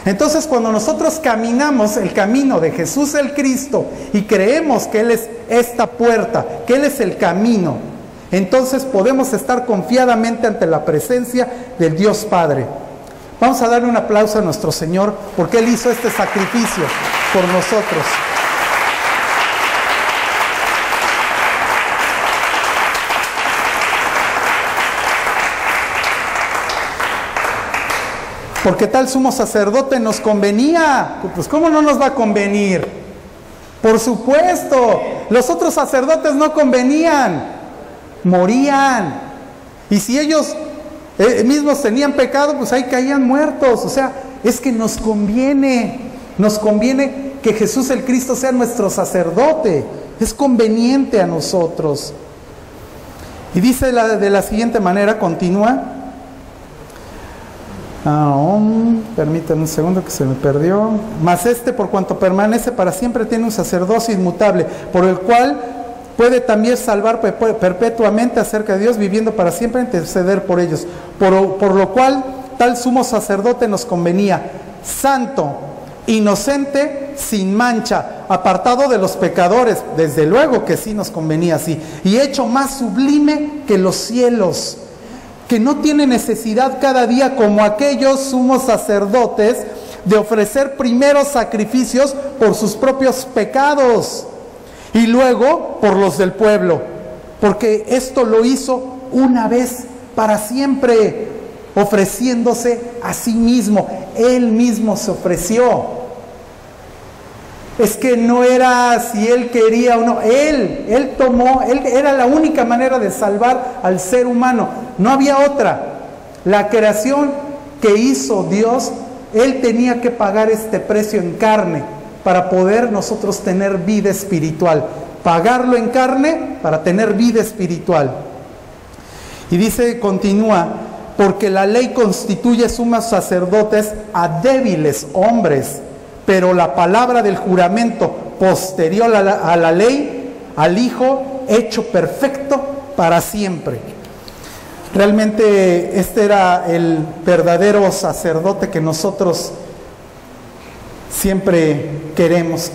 Entonces, cuando nosotros caminamos el camino de Jesús el Cristo y creemos que Él es esta puerta, que Él es el camino, entonces podemos estar confiadamente ante la presencia del Dios Padre. Vamos a darle un aplauso a nuestro Señor porque Él hizo este sacrificio por nosotros. Porque tal sumo sacerdote nos convenía. Pues ¿cómo no nos va a convenir? Por supuesto, los otros sacerdotes no convenían, morían. Y si ellos mismos tenían pecado, pues ahí caían muertos. O sea, es que nos conviene que Jesús el Cristo sea nuestro sacerdote. Es conveniente a nosotros. Y dice de la siguiente manera, continúa. Permítanme un segundo que se me perdió. Mas por cuanto permanece para siempre, tiene un sacerdocio inmutable, por el cual puede también salvar perpetuamente acerca de Dios, viviendo para siempre, interceder por ellos. Por lo cual tal sumo sacerdote nos convenía, santo, inocente, sin mancha, apartado de los pecadores. Desde luego que sí nos convenía así, y hecho más sublime que los cielos, que no tiene necesidad cada día, como aquellos sumos sacerdotes, de ofrecer primero sacrificios por sus propios pecados y luego por los del pueblo, porque esto lo hizo una vez para siempre, ofreciéndose a sí mismo. Él mismo se ofreció. Es que no era si Él quería o no, Él era la única manera de salvar al ser humano, no había otra. La creación que hizo Dios, Él tenía que pagar este precio en carne para poder nosotros tener vida espiritual, pagarlo en carne para tener vida espiritual. Y dice, continúa, porque la ley constituye sumos sacerdotes a débiles hombres, pero la palabra del juramento posterior a la ley, al Hijo hecho perfecto para siempre. Realmente este era el verdadero sacerdote que nosotros siempre queremos,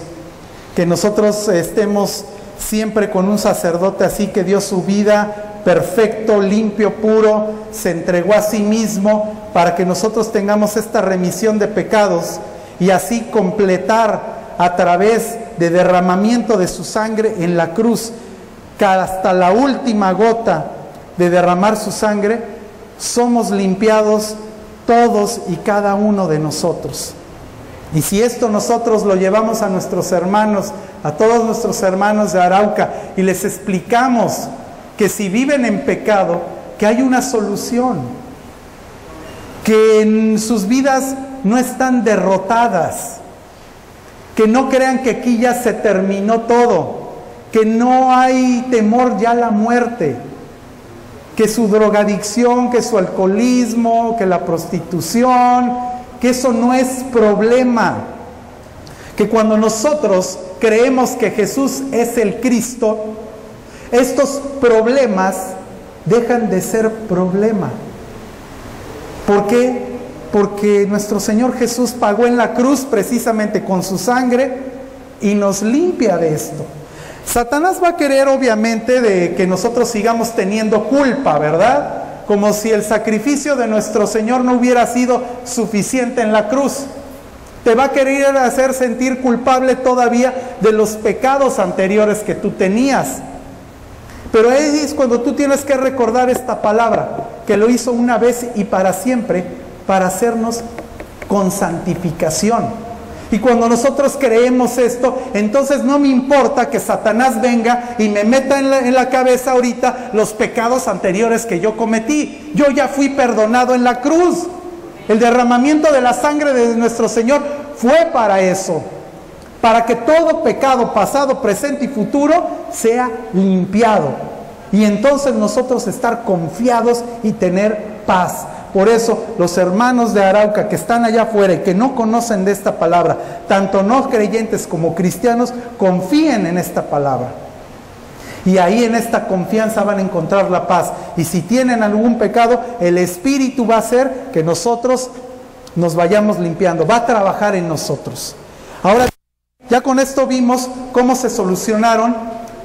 que nosotros estemos siempre con un sacerdote así, que dio su vida perfecto, limpio, puro, se entregó a sí mismo para que nosotros tengamos esta remisión de pecados y así completar a través de derramamiento de su sangre en la cruz, que hasta la última gota de derramar su sangre, somos limpiados todos y cada uno de nosotros. Y si esto nosotros lo llevamos a nuestros hermanos, a todos nuestros hermanos de Arauca, y les explicamos que si viven en pecado, que hay una solución, que en sus vidas no están derrotadas, que no crean que aquí ya se terminó todo, que no hay temor ya a la muerte, que su drogadicción, que su alcoholismo, que la prostitución, que eso no es problema, que cuando nosotros creemos que Jesús es el Cristo, estos problemas dejan de ser problema. ¿Por qué? Porque nuestro Señor Jesús pagó en la cruz precisamente con su sangre y nos limpia de esto. Satanás va a querer obviamente de que nosotros sigamos teniendo culpa, ¿verdad? Como si el sacrificio de nuestro Señor no hubiera sido suficiente en la cruz. Te va a querer hacer sentir culpable todavía de los pecados anteriores que tú tenías. Pero ahí es cuando tú tienes que recordar esta palabra, que lo hizo una vez y para siempre, para hacernos con santificación. Y cuando nosotros creemos esto, entonces no me importa que Satanás venga y me meta en la cabeza ahorita los pecados anteriores que yo cometí. Yo ya fui perdonado en la cruz. El derramamiento de la sangre de nuestro Señor fue para eso, para que todo pecado pasado, presente y futuro sea limpiado. Y entonces nosotros estar confiados y tener paz. Por eso los hermanos de Arauca que están allá afuera y que no conocen de esta palabra, tanto no creyentes como cristianos, confíen en esta palabra. Y ahí en esta confianza van a encontrar la paz. Y si tienen algún pecado, el Espíritu va a hacer que nosotros nos vayamos limpiando, va a trabajar en nosotros. Ahora, ya con esto vimos cómo se solucionaron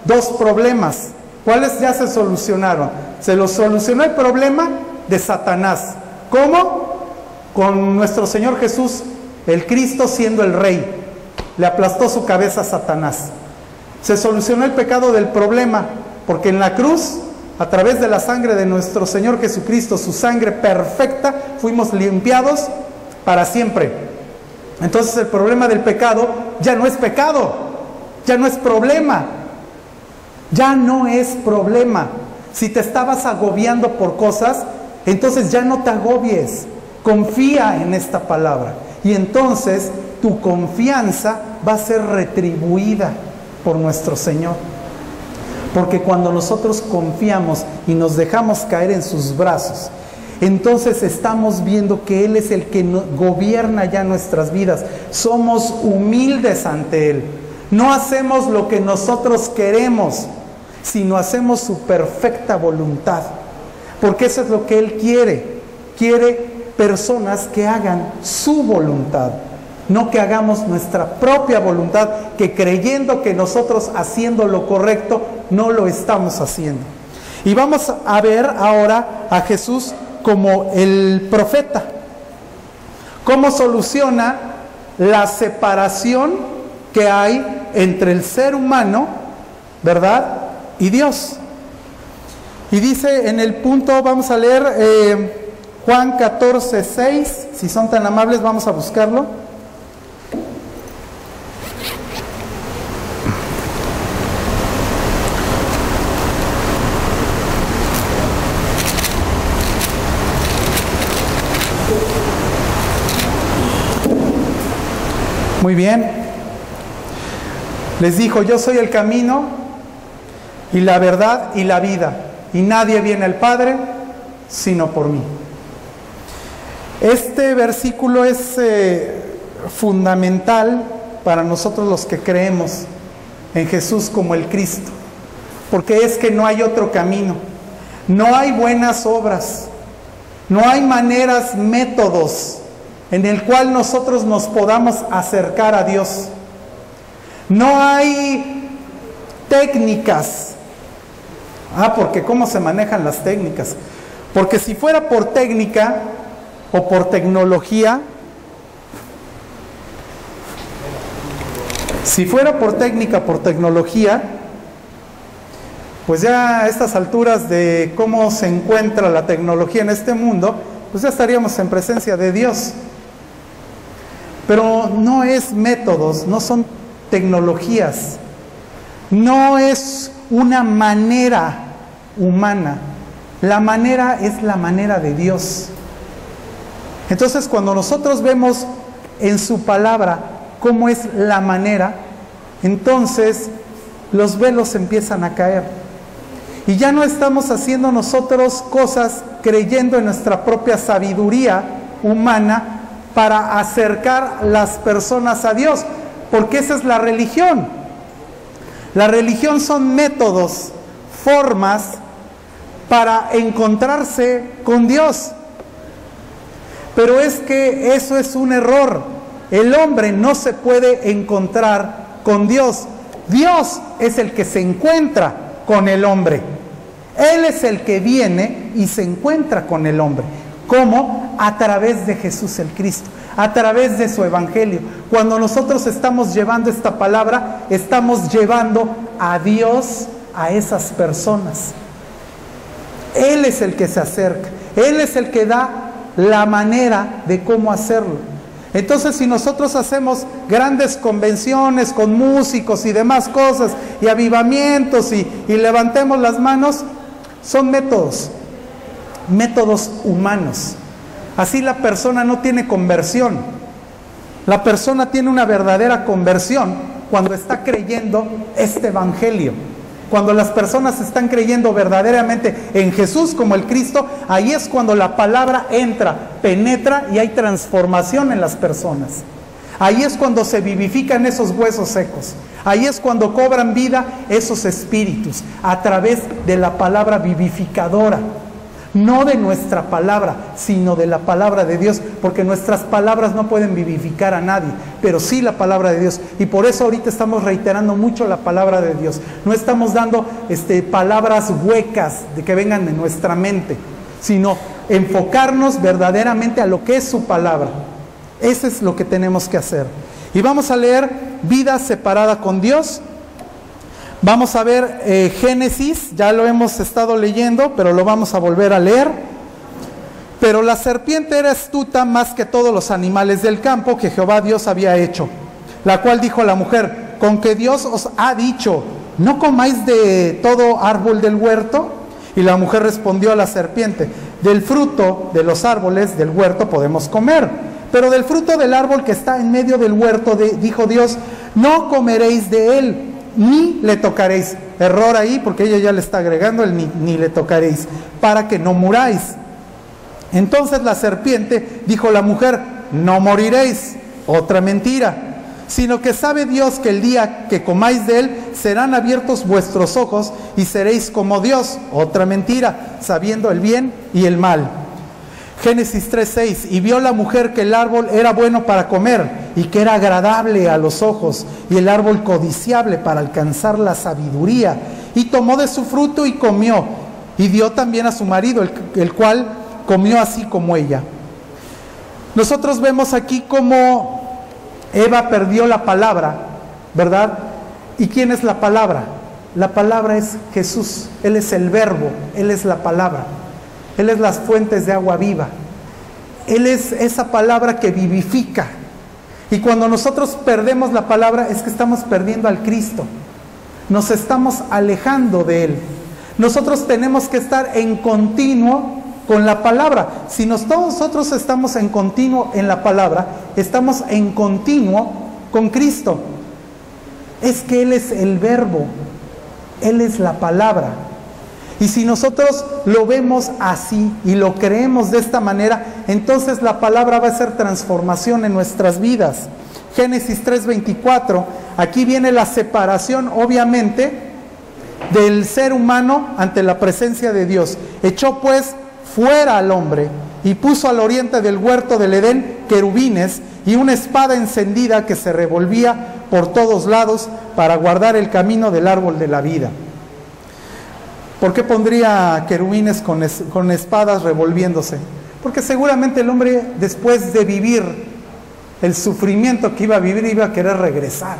dos problemas. ¿Cuáles ya se solucionaron? Se los solucionó el problema de Satanás. ¿Cómo? Con nuestro Señor Jesús, el Cristo siendo el Rey. Le aplastó su cabeza a Satanás. Se solucionó el pecado del problema, porque en la cruz, a través de la sangre de nuestro Señor Jesucristo, su sangre perfecta, fuimos limpiados para siempre. Entonces el problema del pecado ya no es pecado, ya no es problema. Ya no es problema. Si te estabas agobiando por cosas, entonces ya no te agobies. Confía en esta palabra. Y entonces tu confianza va a ser retribuida por nuestro Señor. Porque cuando nosotros confiamos y nos dejamos caer en sus brazos, entonces estamos viendo que Él es el que gobierna ya nuestras vidas. Somos humildes ante Él. No hacemos lo que nosotros queremos, sino hacemos su perfecta voluntad. Porque eso es lo que Él quiere. Quiere personas que hagan su voluntad, no que hagamos nuestra propia voluntad, que creyendo que nosotros haciendo lo correcto, no lo estamos haciendo. Y vamos a ver ahora a Jesús como el profeta. ¿Cómo soluciona la separación que hay entre el ser humano, ¿verdad?, y Dios? Y dice en el punto, vamos a leer Juan 14:6, si son tan amables, vamos a buscarlo. Muy bien. Les dijo: yo soy el camino y la verdad y la vida, y nadie viene al Padre sino por mí. Este versículo es fundamental para nosotros los que creemos en Jesús como el Cristo, porque es que no hay otro camino, no hay buenas obras, no hay maneras, métodos en el cual nosotros nos podamos acercar a Dios. No hay técnicas. Porque ¿cómo se manejan las técnicas? Porque si fuera por técnica o por tecnología, pues ya a estas alturas de cómo se encuentra la tecnología en este mundo, pues ya estaríamos en presencia de Dios. Pero no es métodos, no son tecnologías, no es una manera humana. La manera es la manera de Dios. Entonces, cuando nosotros vemos en su palabra cómo es la manera, entonces los velos empiezan a caer. Y ya no estamos haciendo nosotros cosas creyendo en nuestra propia sabiduría humana para acercar las personas a Dios, porque esa es la religión. La religión son métodos, formas para encontrarse con Dios. Pero es que eso es un error. El hombre no se puede encontrar con Dios. Dios es el que se encuentra con el hombre. Él es el que viene y se encuentra con el hombre. ¿Cómo? A través de Jesús el Cristo. a través de su evangelio. Cuando nosotros estamos llevando esta palabra, estamos llevando a Dios a esas personas. Él es el que se acerca, Él es el que da la manera de cómo hacerlo. Entonces, si nosotros hacemos grandes convenciones con músicos y demás cosas, y avivamientos, y levantemos las manos, son métodos humanos. Así la persona no tiene conversión. La persona tiene una verdadera conversión cuando está creyendo este evangelio. Cuando las personas están creyendo verdaderamente en Jesús como el Cristo, ahí es cuando la palabra entra, penetra y hay transformación en las personas. Ahí es cuando se vivifican esos huesos secos. Ahí es cuando cobran vida esos espíritus, a través de la palabra vivificadora. No de nuestra palabra, sino de la palabra de Dios, porque nuestras palabras no pueden vivificar a nadie, pero sí la palabra de Dios. Y por eso ahorita estamos reiterando mucho la palabra de Dios. No estamos dando palabras huecas de que vengan de nuestra mente, sino enfocarnos verdaderamente a lo que es su palabra. Eso es lo que tenemos que hacer. Y vamos a leer vida separada con Dios. Vamos a ver Génesis, ya lo hemos estado leyendo, pero lo vamos a volver a leer. Pero la serpiente era astuta más que todos los animales del campo que Jehová Dios había hecho, la cual dijo a la mujer: ¿con que Dios os ha dicho, no comáis de todo árbol del huerto? Y la mujer respondió a la serpiente: del fruto de los árboles del huerto podemos comer, pero del fruto del árbol que está en medio del huerto, dijo Dios, no comeréis de él, ni le tocaréis. Error ahí, porque ella ya le está agregando el ni le tocaréis, para que no muráis. Entonces la serpiente dijo a la mujer: no moriréis. Otra mentira, sino que sabe Dios que el día que comáis de él serán abiertos vuestros ojos y seréis como Dios. Otra mentira, sabiendo el bien y el mal. Génesis 3:6, y vio la mujer que el árbol era bueno para comer y que era agradable a los ojos y el árbol codiciable para alcanzar la sabiduría, y tomó de su fruto y comió, y dio también a su marido, el cual comió así como ella. Nosotros vemos aquí cómo Eva perdió la palabra, ¿verdad? ¿Y quién es la palabra? La palabra es Jesús. Él es el verbo, Él es la palabra. Él es las fuentes de agua viva. Él es esa palabra que vivifica. Y cuando nosotros perdemos la palabra, es que estamos perdiendo al Cristo. Nos estamos alejando de Él. Nosotros tenemos que estar en continuo con la palabra. Si nosotros estamos en continuo en la palabra, estamos en continuo con Cristo. Es que Él es el verbo, Él es la palabra. Y si nosotros lo vemos así y lo creemos de esta manera, entonces la palabra va a hacer transformación en nuestras vidas. Génesis 3:24, aquí viene la separación, obviamente, del ser humano ante la presencia de Dios. Echó pues fuera al hombre y puso al oriente del huerto del Edén querubines y una espada encendida que se revolvía por todos lados para guardar el camino del árbol de la vida. ¿Por qué pondría querubines con espadas revolviéndose? Porque seguramente el hombre, después de vivir el sufrimiento que iba a vivir, iba a querer regresar.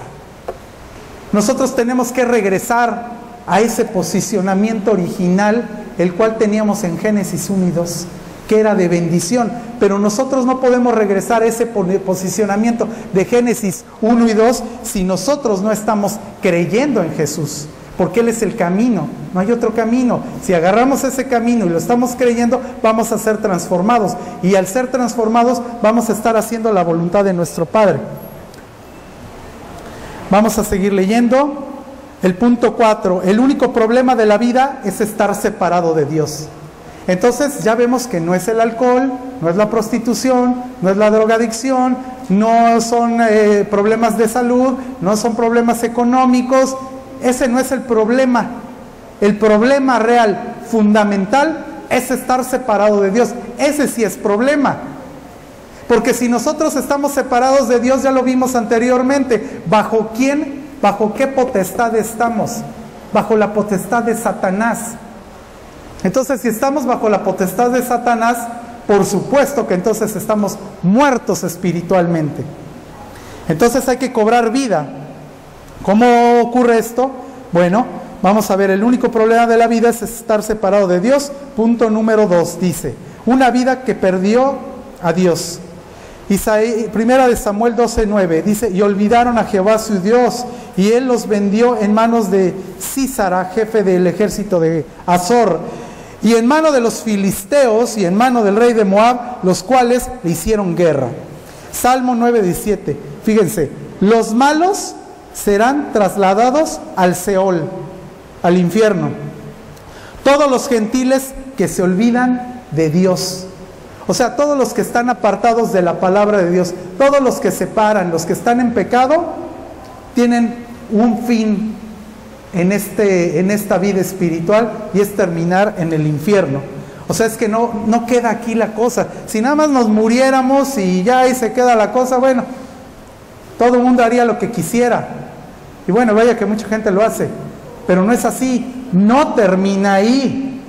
Nosotros tenemos que regresar a ese posicionamiento original, el cual teníamos en Génesis 1 y 2, que era de bendición. Pero nosotros no podemos regresar a ese posicionamiento de Génesis 1 y 2 si nosotros no estamos creyendo en Jesús. Porque Él es el camino, no hay otro camino. Si agarramos ese camino y lo estamos creyendo, vamos a ser transformados. Y al ser transformados, vamos a estar haciendo la voluntad de nuestro Padre. Vamos a seguir leyendo. El punto 4, el único problema de la vida es estar separado de Dios. Entonces ya vemos que no es el alcohol, no es la prostitución, no es la drogadicción, no son problemas de salud, no son problemas económicos. Ese no es el problema. El problema real, fundamental, es estar separado de Dios. Ese sí es problema. Porque si nosotros estamos separados de Dios, ya lo vimos anteriormente, ¿bajo quién? ¿Bajo qué potestad estamos? Bajo la potestad de Satanás. Entonces, si estamos bajo la potestad de Satanás, por supuesto que entonces estamos muertos espiritualmente. Entonces hay que cobrar vida. ¿Cómo ocurre esto? Bueno, vamos a ver, el único problema de la vida es estar separado de Dios. Punto número 2, dice, una vida que perdió a Dios. Primera de Samuel 12:9 dice, y olvidaron a Jehová su Dios, y él los vendió en manos de Sísara, jefe del ejército de Azor, y en mano de los filisteos, y en mano del rey de Moab, los cuales le hicieron guerra. Salmo 9:17, fíjense, los malos serán trasladados al Seol, al infierno. Todos los gentiles que se olvidan de Dios. O sea, todos los que están apartados de la palabra de Dios, todos los que se separan, los que están en pecado, tienen un fin en esta vida espiritual, y es terminar en el infierno. O sea, es que no queda aquí la cosa. Si nada más nos muriéramos y ya ahí se queda la cosa, bueno, todo el mundo haría lo que quisiera. Y bueno, vaya que mucha gente lo hace, pero no es así. No termina ahí.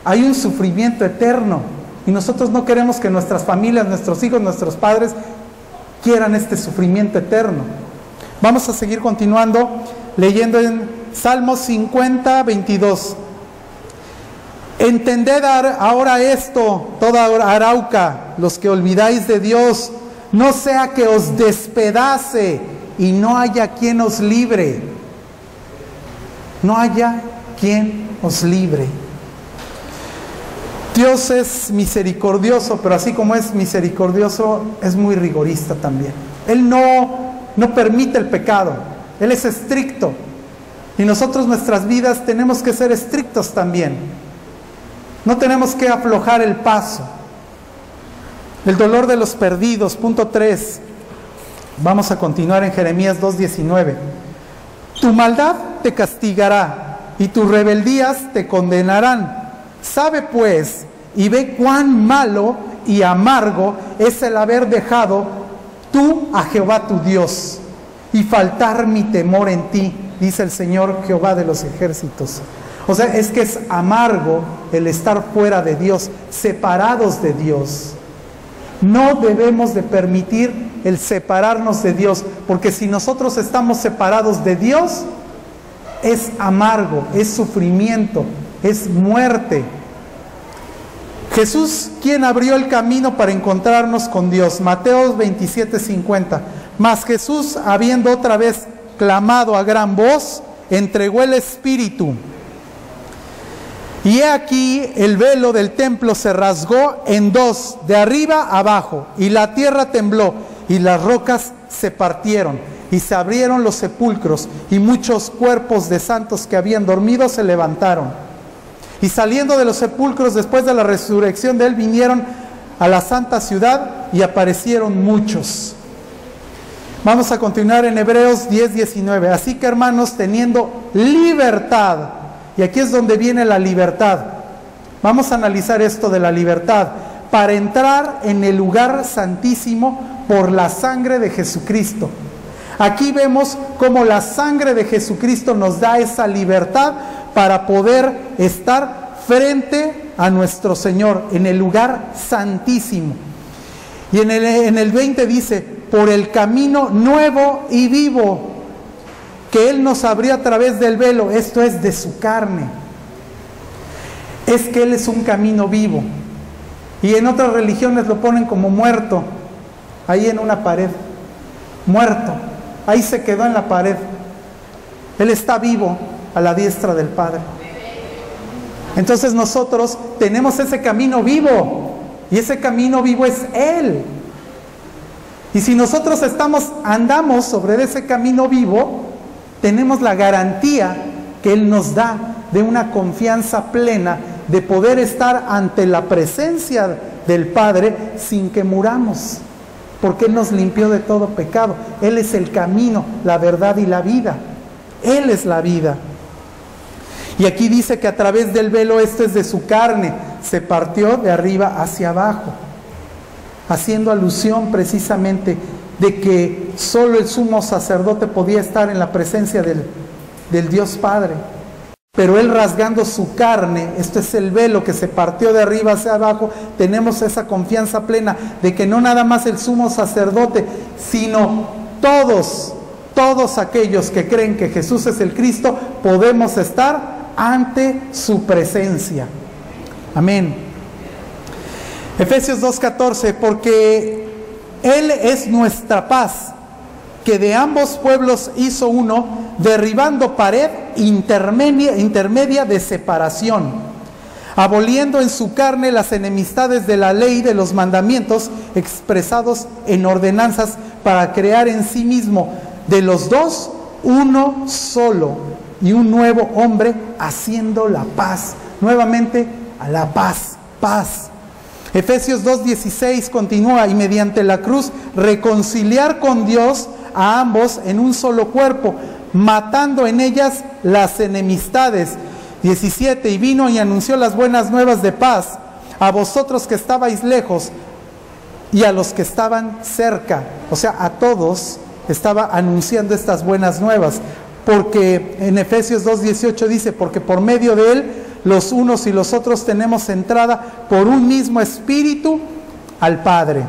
Hay un sufrimiento eterno. Y nosotros no queremos que nuestras familias, nuestros hijos, nuestros padres quieran este sufrimiento eterno. Vamos a seguir continuando leyendo en Salmos 50:22. Entended ahora esto, toda Arauca, los que olvidáis de Dios, no sea que os despedace y no haya quien os libre. No haya quien os libre. Dios es misericordioso, pero así como es misericordioso, es muy rigorista también. Él no permite el pecado. Él es estricto. Y nosotros, nuestras vidas, tenemos que ser estrictos también. No tenemos que aflojar el paso. El dolor de los perdidos, punto 3. Vamos a continuar en Jeremías 2:19. Tu maldad te castigará y tus rebeldías te condenarán. Sabe pues y ve cuán malo y amargo es el haber dejado tú a Jehová tu Dios y faltar mi temor en ti, dice el Señor Jehová de los ejércitos. O sea, es que es amargo el estar fuera de Dios, separados de Dios. No debemos de permitir el separarnos de Dios, porque si nosotros estamos separados de Dios, es amargo, es sufrimiento, es muerte. Jesús, quien abrió el camino para encontrarnos con Dios. Mateo 27:50. Mas Jesús, habiendo otra vez clamado a gran voz, entregó el Espíritu. Y he aquí el velo del templo se rasgó en dos, de arriba abajo, y la tierra tembló, y las rocas se partieron, y se abrieron los sepulcros, y muchos cuerpos de santos que habían dormido se levantaron. Y saliendo de los sepulcros después de la resurrección de él, vinieron a la santa ciudad y aparecieron muchos. Vamos a continuar en Hebreos 10:19. Así que, hermanos, teniendo libertad, y aquí es donde viene la libertad. Vamos a analizar esto de la libertad, para entrar en el lugar santísimo por la sangre de Jesucristo. Aquí vemos cómo la sangre de Jesucristo nos da esa libertad para poder estar frente a nuestro Señor en el lugar santísimo. Y en el 20 dice, por el camino nuevo y vivo que Él nos abrió a través del velo, esto es de su carne. Es que Él es un camino vivo. Y en otras religiones lo ponen como muerto, ahí en una pared, muerto, ahí se quedó en la pared. Él está vivo a la diestra del Padre. Entonces nosotros tenemos ese camino vivo, y ese camino vivo es Él. Y si nosotros andamos sobre ese camino vivo, tenemos la garantía que Él nos da de una confianza plena de poder estar ante la presencia del Padre sin que muramos, porque Él nos limpió de todo pecado. Él es el camino, la verdad y la vida. Él es la vida. Y aquí dice que a través del velo, esto es de su carne, se partió de arriba hacia abajo, haciendo alusión precisamente de que solo el sumo sacerdote podía estar en la presencia del Dios Padre. pero Él rasgando su carne, esto es el velo que se partió de arriba hacia abajo, tenemos esa confianza plena de que no nada más el sumo sacerdote, sino todos aquellos que creen que Jesús es el Cristo, podemos estar ante su presencia. Amén. Efesios 2:14, porque Él es nuestra paz, que de ambos pueblos hizo uno, derribando pared intermedia de separación, aboliendo en su carne las enemistades de la ley de los mandamientos expresados en ordenanzas, para crear en sí mismo de los dos uno solo y un nuevo hombre, haciendo la paz. Nuevamente a la paz. Efesios 2:16 continúa, y mediante la cruz reconciliar con Dios a ambos en un solo cuerpo, matando en ellas las enemistades. 17, y vino y anunció las buenas nuevas de paz a vosotros que estabais lejos y a los que estaban cerca. O sea, a todos estaba anunciando estas buenas nuevas, porque en Efesios 2:18 dice, porque por medio de Él los unos y los otros tenemos entrada por un mismo espíritu al Padre.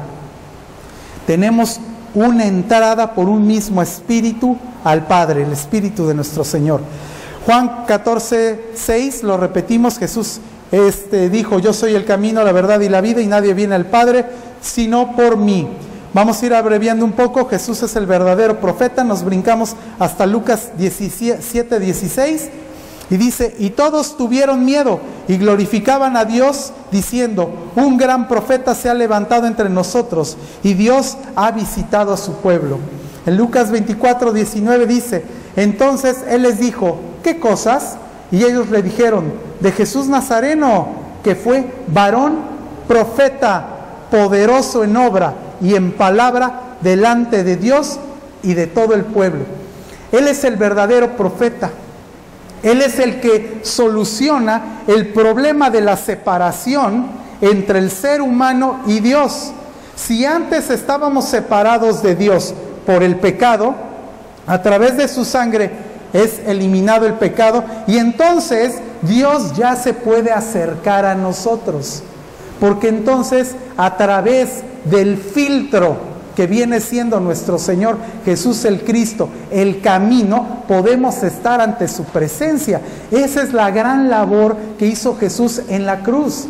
Tenemos una entrada por un mismo espíritu al Padre, el Espíritu de nuestro Señor. Juan 14:6, lo repetimos, Jesús dijo, yo soy el camino, la verdad y la vida, y nadie viene al Padre sino por mí. Vamos a ir abreviando un poco. Jesús es el verdadero profeta. Nos brincamos hasta Lucas 17:16 y dice, y todos tuvieron miedo y glorificaban a Dios diciendo, un gran profeta se ha levantado entre nosotros y Dios ha visitado a su pueblo. En Lucas 24:19 dice, entonces Él les dijo, ¿qué cosas? Y ellos le dijeron, de Jesús Nazareno, que fue varón profeta, poderoso en obra y en palabra delante de Dios y de todo el pueblo. Él es el verdadero profeta. Él es el que soluciona el problema de la separación entre el ser humano y Dios. Si antes estábamos separados de Dios por el pecado, a través de su sangre es eliminado el pecado, y entonces Dios ya se puede acercar a nosotros, porque entonces a través del filtro que viene siendo nuestro Señor Jesús el Cristo, el camino, podemos estar ante su presencia. Esa es la gran labor que hizo Jesús en la cruz.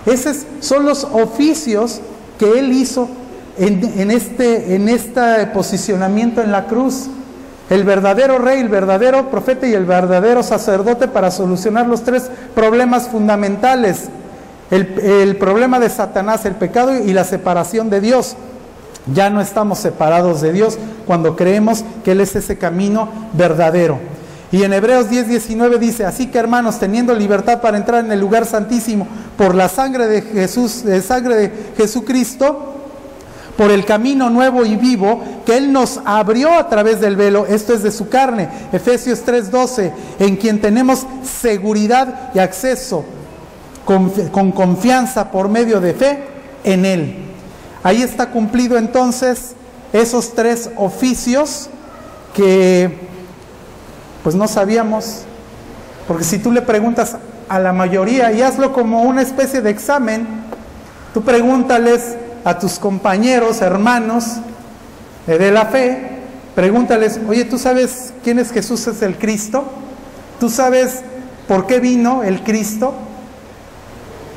Esos son los oficios que Él hizo en este posicionamiento en la cruz. El verdadero rey, el verdadero profeta y el verdadero sacerdote, para solucionar los tres problemas fundamentales: el problema de Satanás, el pecado y la separación de Dios. Ya no estamos separados de Dios cuando creemos que Él es ese camino verdadero. Y en Hebreos 10:19 dice, así que hermanos, teniendo libertad para entrar en el lugar santísimo por la sangre de Jesús, sangre de Jesucristo, por el camino nuevo y vivo que Él nos abrió a través del velo, esto es de su carne. Efesios 3:12, en quien tenemos seguridad y acceso con confianza por medio de fe en Él. Ahí está cumplido entonces esos tres oficios que pues no sabíamos, porque si tú le preguntas a la mayoría, y hazlo como una especie de examen, tú pregúntales a tus compañeros, hermanos de la fe, pregúntales, oye, ¿tú sabes quién es Jesús es el Cristo? ¿Tú sabes por qué vino el Cristo?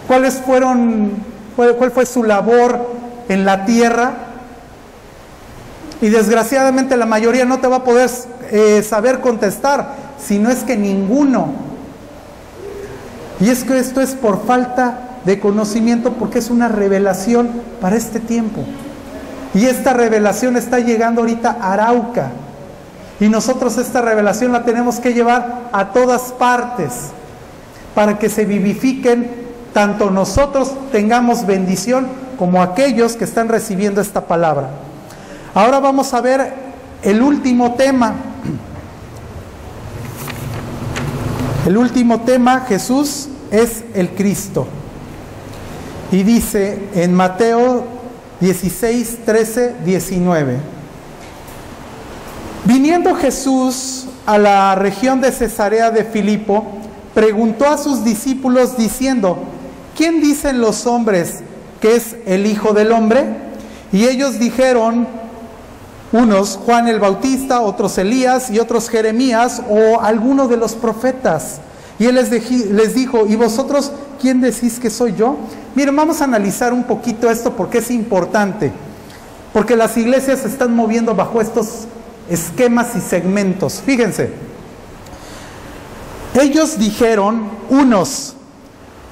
¿Cuál fue su labor en la tierra? Y desgraciadamente la mayoría no te va a poder saber contestar, si no es que ninguno. Y es que esto es por falta de conocimiento, porque es una revelación para este tiempo. Y esta revelación está llegando ahorita a Arauca. Y nosotros esta revelación la tenemos que llevar a todas partes, para que se vivifiquen, tanto nosotros tengamos bendición como aquellos que están recibiendo esta palabra. Ahora vamos a ver el último tema. El último tema, Jesús es el Cristo. Y dice en Mateo 16, 13, 19. Viniendo Jesús a la región de Cesarea de Filipo, preguntó a sus discípulos diciendo: ¿quién dicen los hombres que es el Hijo del Hombre? Y ellos dijeron, unos Juan el Bautista, otros Elías y otros Jeremías o alguno de los profetas. Y él les dijo: ¿y vosotros quién decís que soy yo? Miren, vamos a analizar un poquito esto porque es importante. Porque las iglesias se están moviendo bajo estos esquemas y segmentos. Fíjense. Ellos dijeron, unos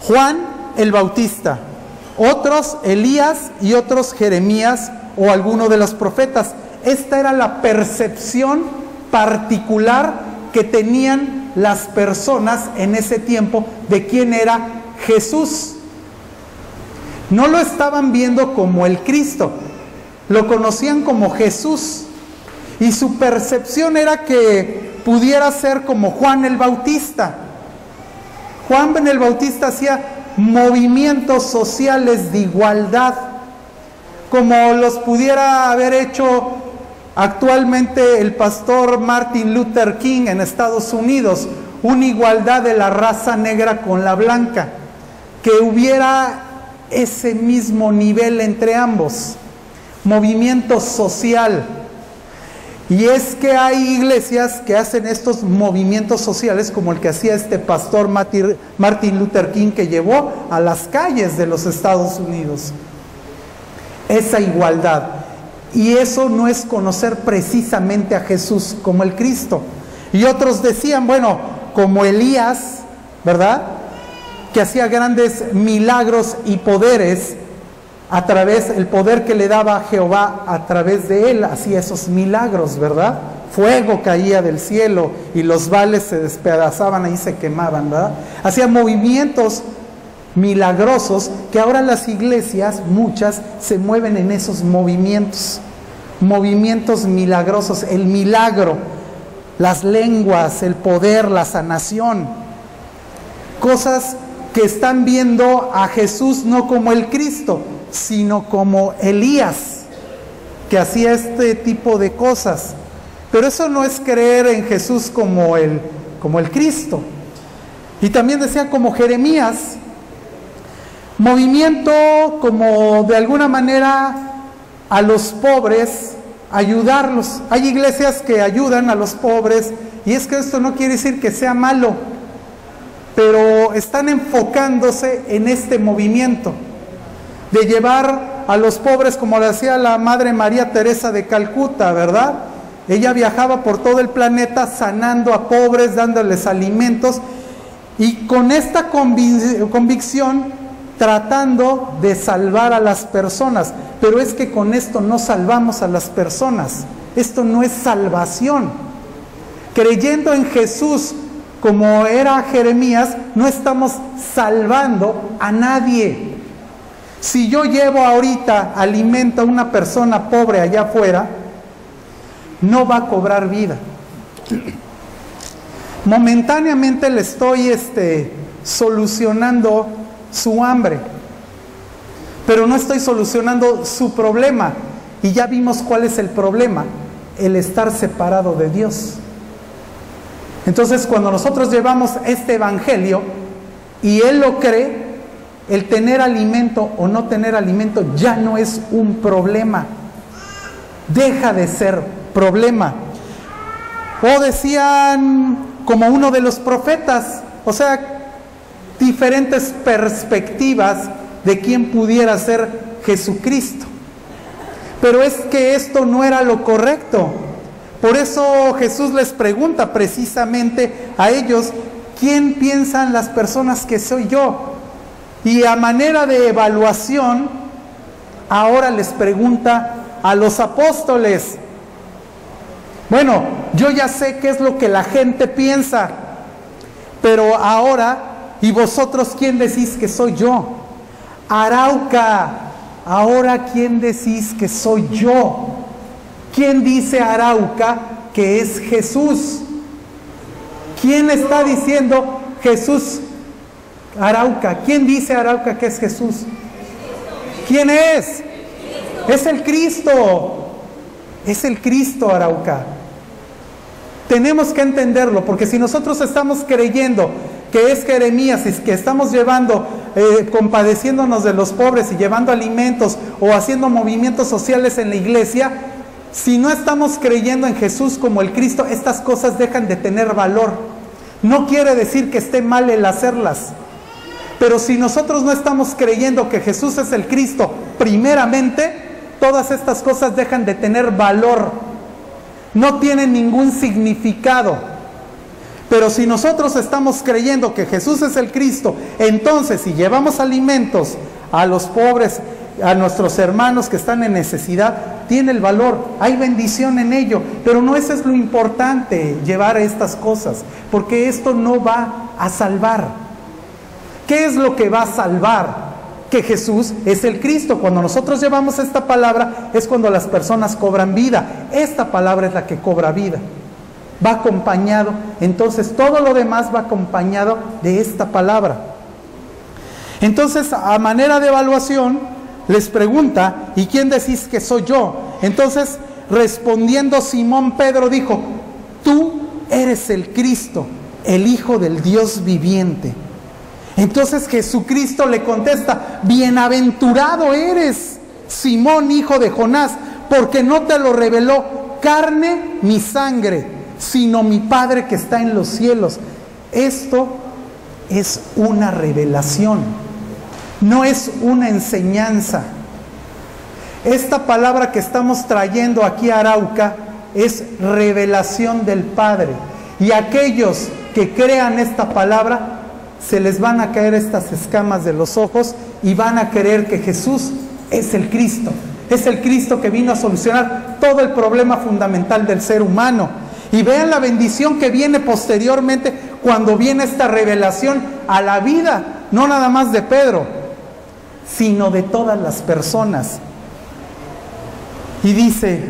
Juan el Bautista, otros Elías y otros Jeremías o alguno de los profetas. Esta era la percepción particular que tenían las personas en ese tiempo de quién era Jesús. No lo estaban viendo como el Cristo, lo conocían como Jesús. Y su percepción era que pudiera ser como Juan el Bautista. Juan el Bautista hacía movimientos sociales de igualdad, como los pudiera haber hecho actualmente el pastor Martin Luther King en Estados Unidos, una igualdad de la raza negra con la blanca, que hubiera ese mismo nivel entre ambos, movimiento social. Y es que hay iglesias que hacen estos movimientos sociales como el que hacía este pastor Martin Luther King, que llevó a las calles de los Estados Unidos esa igualdad. Y eso no es conocer precisamente a Jesús como el Cristo. Y otros decían, bueno, como Elías, ¿verdad?, que hacía grandes milagros y poderes a través, el poder que le daba Jehová a través de él, hacía esos milagros, ¿verdad? Fuego caía del cielo y los vales se despedazaban, ahí se quemaban, ¿verdad? Hacía movimientos milagrosos que ahora las iglesias, muchas, se mueven en esos movimientos milagrosos, el milagro, las lenguas, el poder, la sanación, cosas que están viendo a Jesús no como el Cristo, sino como Elías, que hacía este tipo de cosas. Pero eso no es creer en Jesús como el Cristo. Y también decía como Jeremías, movimiento como de alguna manera a los pobres, ayudarlos. Hay iglesias que ayudan a los pobres, y es que esto no quiere decir que sea malo, pero están enfocándose en este movimiento de llevar a los pobres, como lo hacía la Madre María Teresa de Calcuta, ¿verdad? Ella viajaba por todo el planeta sanando a pobres, dándoles alimentos, y con esta convicción tratando de salvar a las personas. Pero es que con esto no salvamos a las personas, esto no es salvación. Creyendo en Jesús como era Jeremías, no estamos salvando a nadie. Si yo llevo ahorita alimento a una persona pobre allá afuera, no va a cobrar vida. Momentáneamente le estoy solucionando su hambre, pero no estoy solucionando su problema. Y ya vimos cuál es el problema: el estar separado de Dios. Entonces, cuando nosotros llevamos este evangelio y él lo cree, el tener alimento o no tener alimento ya no es un problema, deja de ser problema. O decían como uno de los profetas, o sea, diferentes perspectivas de quién pudiera ser Jesucristo. Pero es que esto no era lo correcto. Por eso Jesús les pregunta precisamente a ellos: ¿quién piensan las personas que soy yo? Y a manera de evaluación, ahora les pregunta a los apóstoles: bueno, yo ya sé qué es lo que la gente piensa, pero ahora, ¿y vosotros quién decís que soy yo? Arauca, ahora ¿quién decís que soy yo? ¿Quién dice Arauca que es Jesús? ¿Quién está diciendo Jesús? Arauca, ¿quién dice Arauca que es Jesús? ¿Quién es? Es el Cristo. Es el Cristo, Arauca. Tenemos que entenderlo, porque si nosotros estamos creyendo que es Jeremías, y que estamos llevando, compadeciéndonos de los pobres y llevando alimentos o haciendo movimientos sociales en la iglesia, si no estamos creyendo en Jesús como el Cristo, estas cosas dejan de tener valor. No quiere decir que esté mal el hacerlas, pero si nosotros no estamos creyendo que Jesús es el Cristo primeramente, todas estas cosas dejan de tener valor, no tienen ningún significado. Pero si nosotros estamos creyendo que Jesús es el Cristo, entonces si llevamos alimentos a los pobres, a nuestros hermanos que están en necesidad, tiene el valor, hay bendición en ello. Pero no eso es lo importante, llevar estas cosas, porque esto no va a salvar. ¿Qué es lo que va a salvar? Que Jesús es el Cristo. Cuando nosotros llevamos esta palabra es cuando las personas cobran vida. Esta palabra es la que cobra vida. Va acompañado, entonces todo lo demás va acompañado de esta palabra. Entonces, a manera de evaluación, les pregunta: ¿y quién decís que soy yo? Entonces, respondiendo Simón Pedro dijo: tú eres el Cristo, el Hijo del Dios viviente. Entonces Jesucristo le contesta: bienaventurado eres, Simón, hijo de Jonás, porque no te lo reveló carne ni sangre, sino mi Padre que está en los cielos. Esto es una revelación, no es una enseñanza. Esta palabra que estamos trayendo aquí a Arauca es revelación del Padre, y aquellos que crean esta palabra se les van a caer estas escamas de los ojos y van a creer que Jesús es el Cristo. Es el Cristo que vino a solucionar todo el problema fundamental del ser humano. Y vean la bendición que viene posteriormente cuando viene esta revelación a la vida, no nada más de Pedro, sino de todas las personas. Y dice: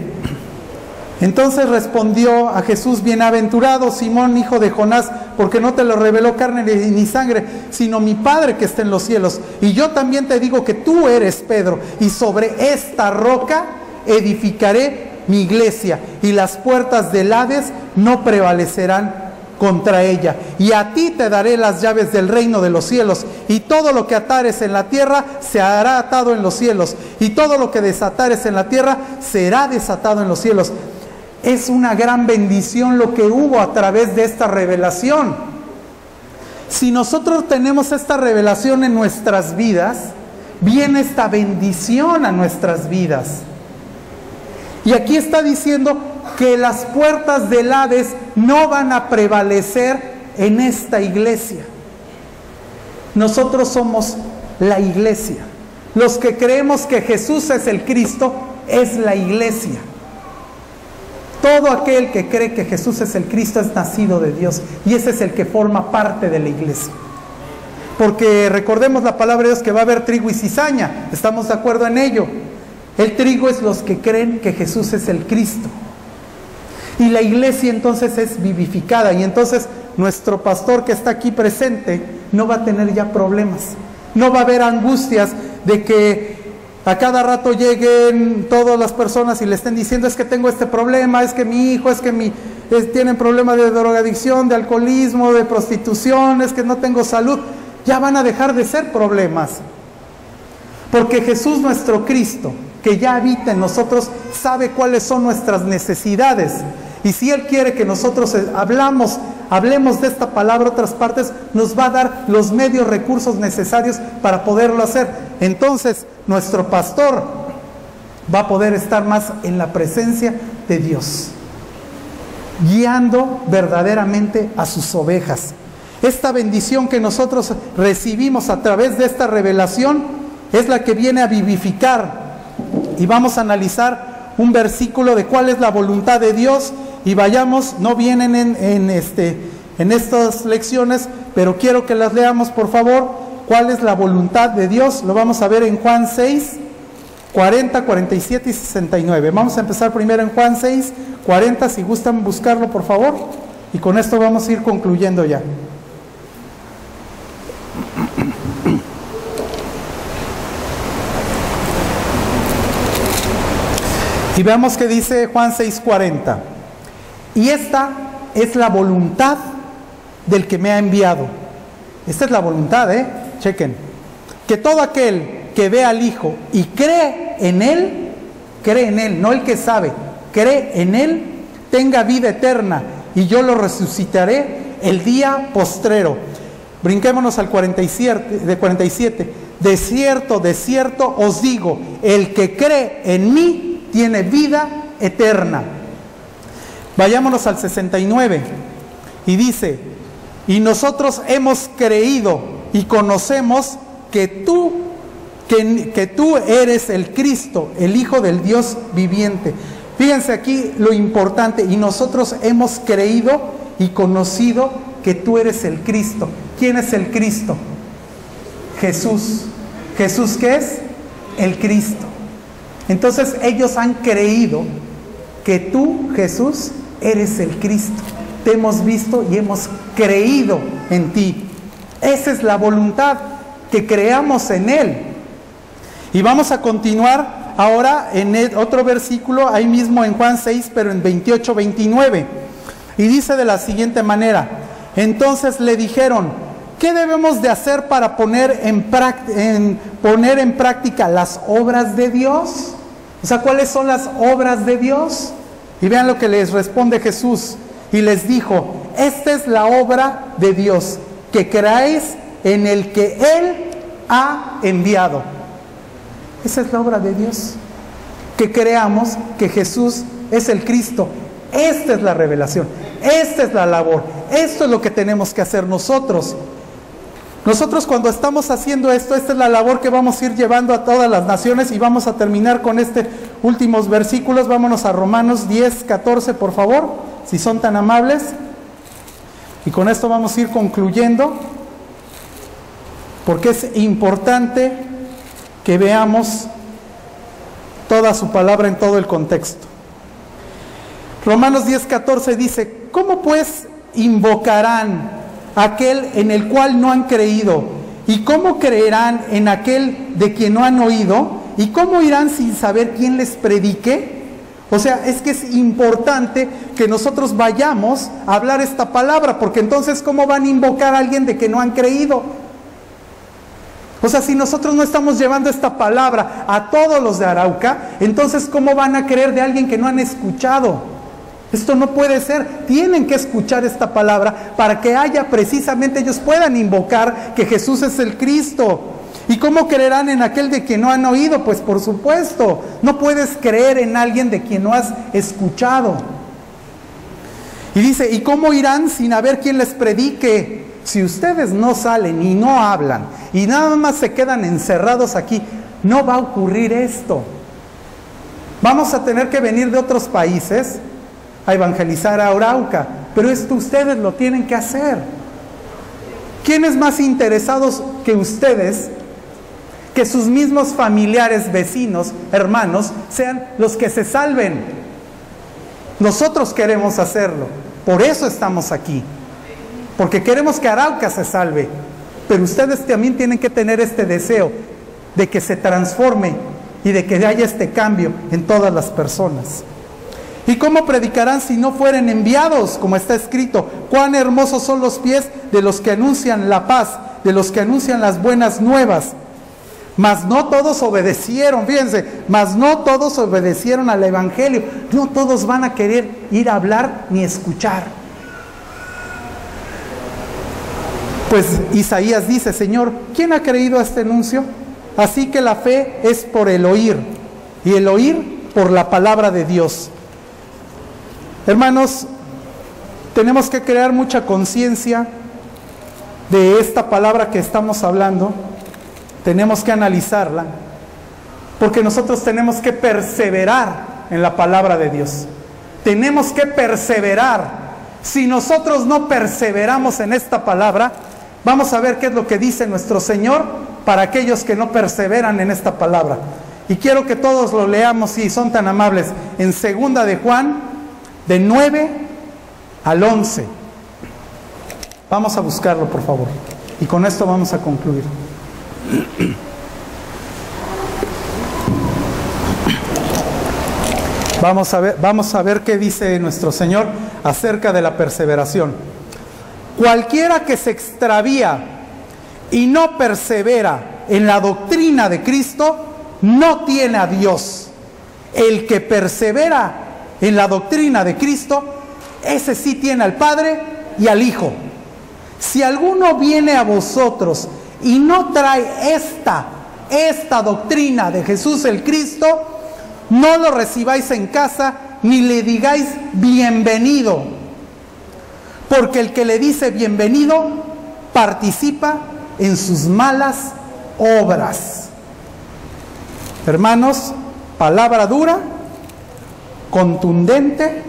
entonces respondió a Jesús: bienaventurado Simón, hijo de Jonás, porque no te lo reveló carne ni sangre, sino mi Padre que está en los cielos. Y yo también te digo que tú eres Pedro, y sobre esta roca edificaré mi iglesia, y las puertas del Hades no prevalecerán contra ella. Y a ti te daré las llaves del reino de los cielos, y todo lo que atares en la tierra se hará atado en los cielos, y todo lo que desatares en la tierra será desatado en los cielos. Es una gran bendición lo que hubo a través de esta revelación. Si nosotros tenemos esta revelación en nuestras vidas, viene esta bendición a nuestras vidas. Y aquí está diciendo que las puertas del Hades no van a prevalecer en esta iglesia. Nosotros somos la iglesia. Los que creemos que Jesús es el Cristo es la iglesia. Todo aquel que cree que Jesús es el Cristo es nacido de Dios, y ese es el que forma parte de la iglesia. Porque recordemos la palabra de Dios que va a haber trigo y cizaña. ¿Estamos de acuerdo en ello? El trigo es los que creen que Jesús es el Cristo. Y la iglesia entonces es vivificada, y entonces nuestro pastor que está aquí presente no va a tener ya problemas. No va a haber angustias de que a cada rato lleguen todas las personas y le estén diciendo: es que tengo este problema, es que mi hijo, tienen problemas de drogadicción, de alcoholismo, de prostitución, es que no tengo salud. Ya van a dejar de ser problemas. Porque Jesús, nuestro Cristo, que ya habita en nosotros, sabe cuáles son nuestras necesidades. Y si Él quiere que nosotros hablemos de esta palabra a otras partes, nos va a dar los medios, recursos necesarios para poderlo hacer. Entonces, nuestro pastor va a poder estar más en la presencia de Dios, guiando verdaderamente a sus ovejas. Esta bendición que nosotros recibimos a través de esta revelación es la que viene a vivificar. Y vamos a analizar un versículo de cuál es la voluntad de Dios. Y vayamos, no vienen en estas lecciones, pero quiero que las leamos, por favor. ¿Cuál es la voluntad de Dios? Lo vamos a ver en Juan 6, 40, 47 y 69. Vamos a empezar primero en Juan 6, 40, si gustan buscarlo, por favor. Y con esto vamos a ir concluyendo ya. Y veamos que dice Juan 6:40. Y esta es la voluntad del que me ha enviado, esta es la voluntad, chequen, que todo aquel que ve al Hijo y cree en Él, no el que sabe, cree en Él, tenga vida eterna, y yo lo resucitaré el día postrero. Brinquémonos al 47. De cierto, de cierto os digo, el que cree en mí tiene vida eterna. Vayámonos al 69, y dice, y nosotros hemos creído y conocemos que tú eres el Cristo, el Hijo del Dios viviente. Fíjense aquí lo importante, y nosotros hemos creído y conocido que tú eres el Cristo. ¿Quién es el Cristo? Jesús. ¿Jesús qué es? El Cristo. Entonces ellos han creído que tú, Jesús, eres el Cristo. Te hemos visto y hemos creído en ti. Esa es la voluntad, que creamos en Él. Y vamos a continuar ahora en otro versículo, ahí mismo en Juan 6, pero en 28-29. Y dice de la siguiente manera: entonces le dijeron, ¿qué debemos de hacer para poner en práctica las obras de Dios? O sea, ¿cuáles son las obras de Dios? Y vean lo que les responde Jesús. Y les dijo, esta es la obra de Dios, que creáis en el que Él ha enviado. Esa es la obra de Dios, que creamos que Jesús es el Cristo. Esta es la revelación, esta es la labor, esto es lo que tenemos que hacer nosotros. Nosotros cuando estamos haciendo esto, esta es la labor que vamos a ir llevando a todas las naciones, y vamos a terminar con estos últimos versículos. Vámonos a Romanos 10, 14, por favor, si son tan amables. Y con esto vamos a ir concluyendo, porque es importante que veamos toda su palabra en todo el contexto. Romanos 10, 14 dice, ¿cómo pues invocarán aquel en el cual no han creído? ¿Y cómo creerán en aquel de quien no han oído? ¿Y cómo irán sin saber quién les predique? O sea, es que es importante que nosotros vayamos a hablar esta palabra, porque entonces ¿cómo van a invocar a alguien de que no han creído? O sea, si nosotros no estamos llevando esta palabra a todos los de Arauca, entonces ¿cómo van a creer de alguien que no han escuchado? Esto no puede ser. Tienen que escuchar esta palabra para que precisamente ellos puedan invocar que Jesús es el Cristo. ¿Y cómo creerán en aquel de quien no han oído? Pues por supuesto, no puedes creer en alguien de quien no has escuchado. Y dice, ¿y cómo irán sin haber quien les predique? Si ustedes no salen y no hablan y nada más se quedan encerrados aquí, no va a ocurrir esto. Vamos a tener que venir de otros países a evangelizar a Arauca, pero esto ustedes lo tienen que hacer. ¿Quiénes más interesados que ustedes, que sus mismos familiares, vecinos, hermanos, sean los que se salven? Nosotros queremos hacerlo, por eso estamos aquí, porque queremos que Arauca se salve, pero ustedes también tienen que tener este deseo de que se transforme y de que haya este cambio en todas las personas. ¿Y cómo predicarán si no fueren enviados? Como está escrito, cuán hermosos son los pies de los que anuncian la paz, de los que anuncian las buenas nuevas. Mas no todos obedecieron, fíjense, mas no todos obedecieron al evangelio. No todos van a querer ir a hablar ni escuchar. Pues Isaías dice, Señor, ¿quién ha creído a este anuncio? Así que la fe es por el oír, y el oír por la palabra de Dios. Hermanos, tenemos que crear mucha conciencia de esta palabra que estamos hablando. Tenemos que analizarla, porque nosotros tenemos que perseverar en la palabra de Dios. Tenemos que perseverar. Si nosotros no perseveramos en esta palabra, vamos a ver qué es lo que dice nuestro Señor para aquellos que no perseveran en esta palabra. Y quiero que todos lo leamos, si son tan amables, en 2 de Juan, de 9 al 11. Vamos a buscarlo, por favor. Y con esto vamos a concluir. Vamos a ver qué dice nuestro Señor acerca de la perseveración. Cualquiera que se extravía y no persevera en la doctrina de Cristo, no tiene a Dios. El que persevera en la doctrina de Cristo, ese sí tiene al Padre y al Hijo. Si alguno viene a vosotros y no trae esta doctrina de Jesús el Cristo, no lo recibáis en casa ni le digáis bienvenido, porque el que le dice bienvenido participa en sus malas obras. Hermanos, palabra dura, contundente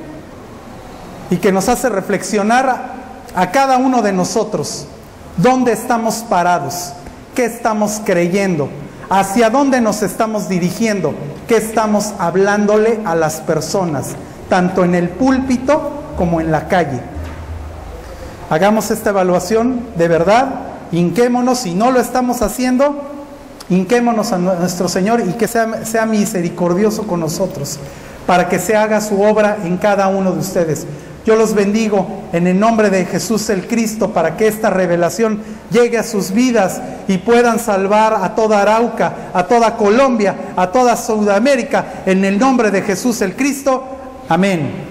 y que nos hace reflexionar a cada uno de nosotros. ¿Dónde estamos parados? ¿Qué estamos creyendo? ¿Hacia dónde nos estamos dirigiendo? ¿Qué estamos hablándole a las personas? Tanto en el púlpito como en la calle. Hagamos esta evaluación de verdad, hinquémonos, si no lo estamos haciendo, hinquémonos a nuestro Señor y que sea misericordioso con nosotros, para que se haga su obra en cada uno de ustedes. Yo los bendigo en el nombre de Jesús el Cristo, para que esta revelación llegue a sus vidas y puedan salvar a toda Arauca, a toda Colombia, a toda Sudamérica, en el nombre de Jesús el Cristo. Amén.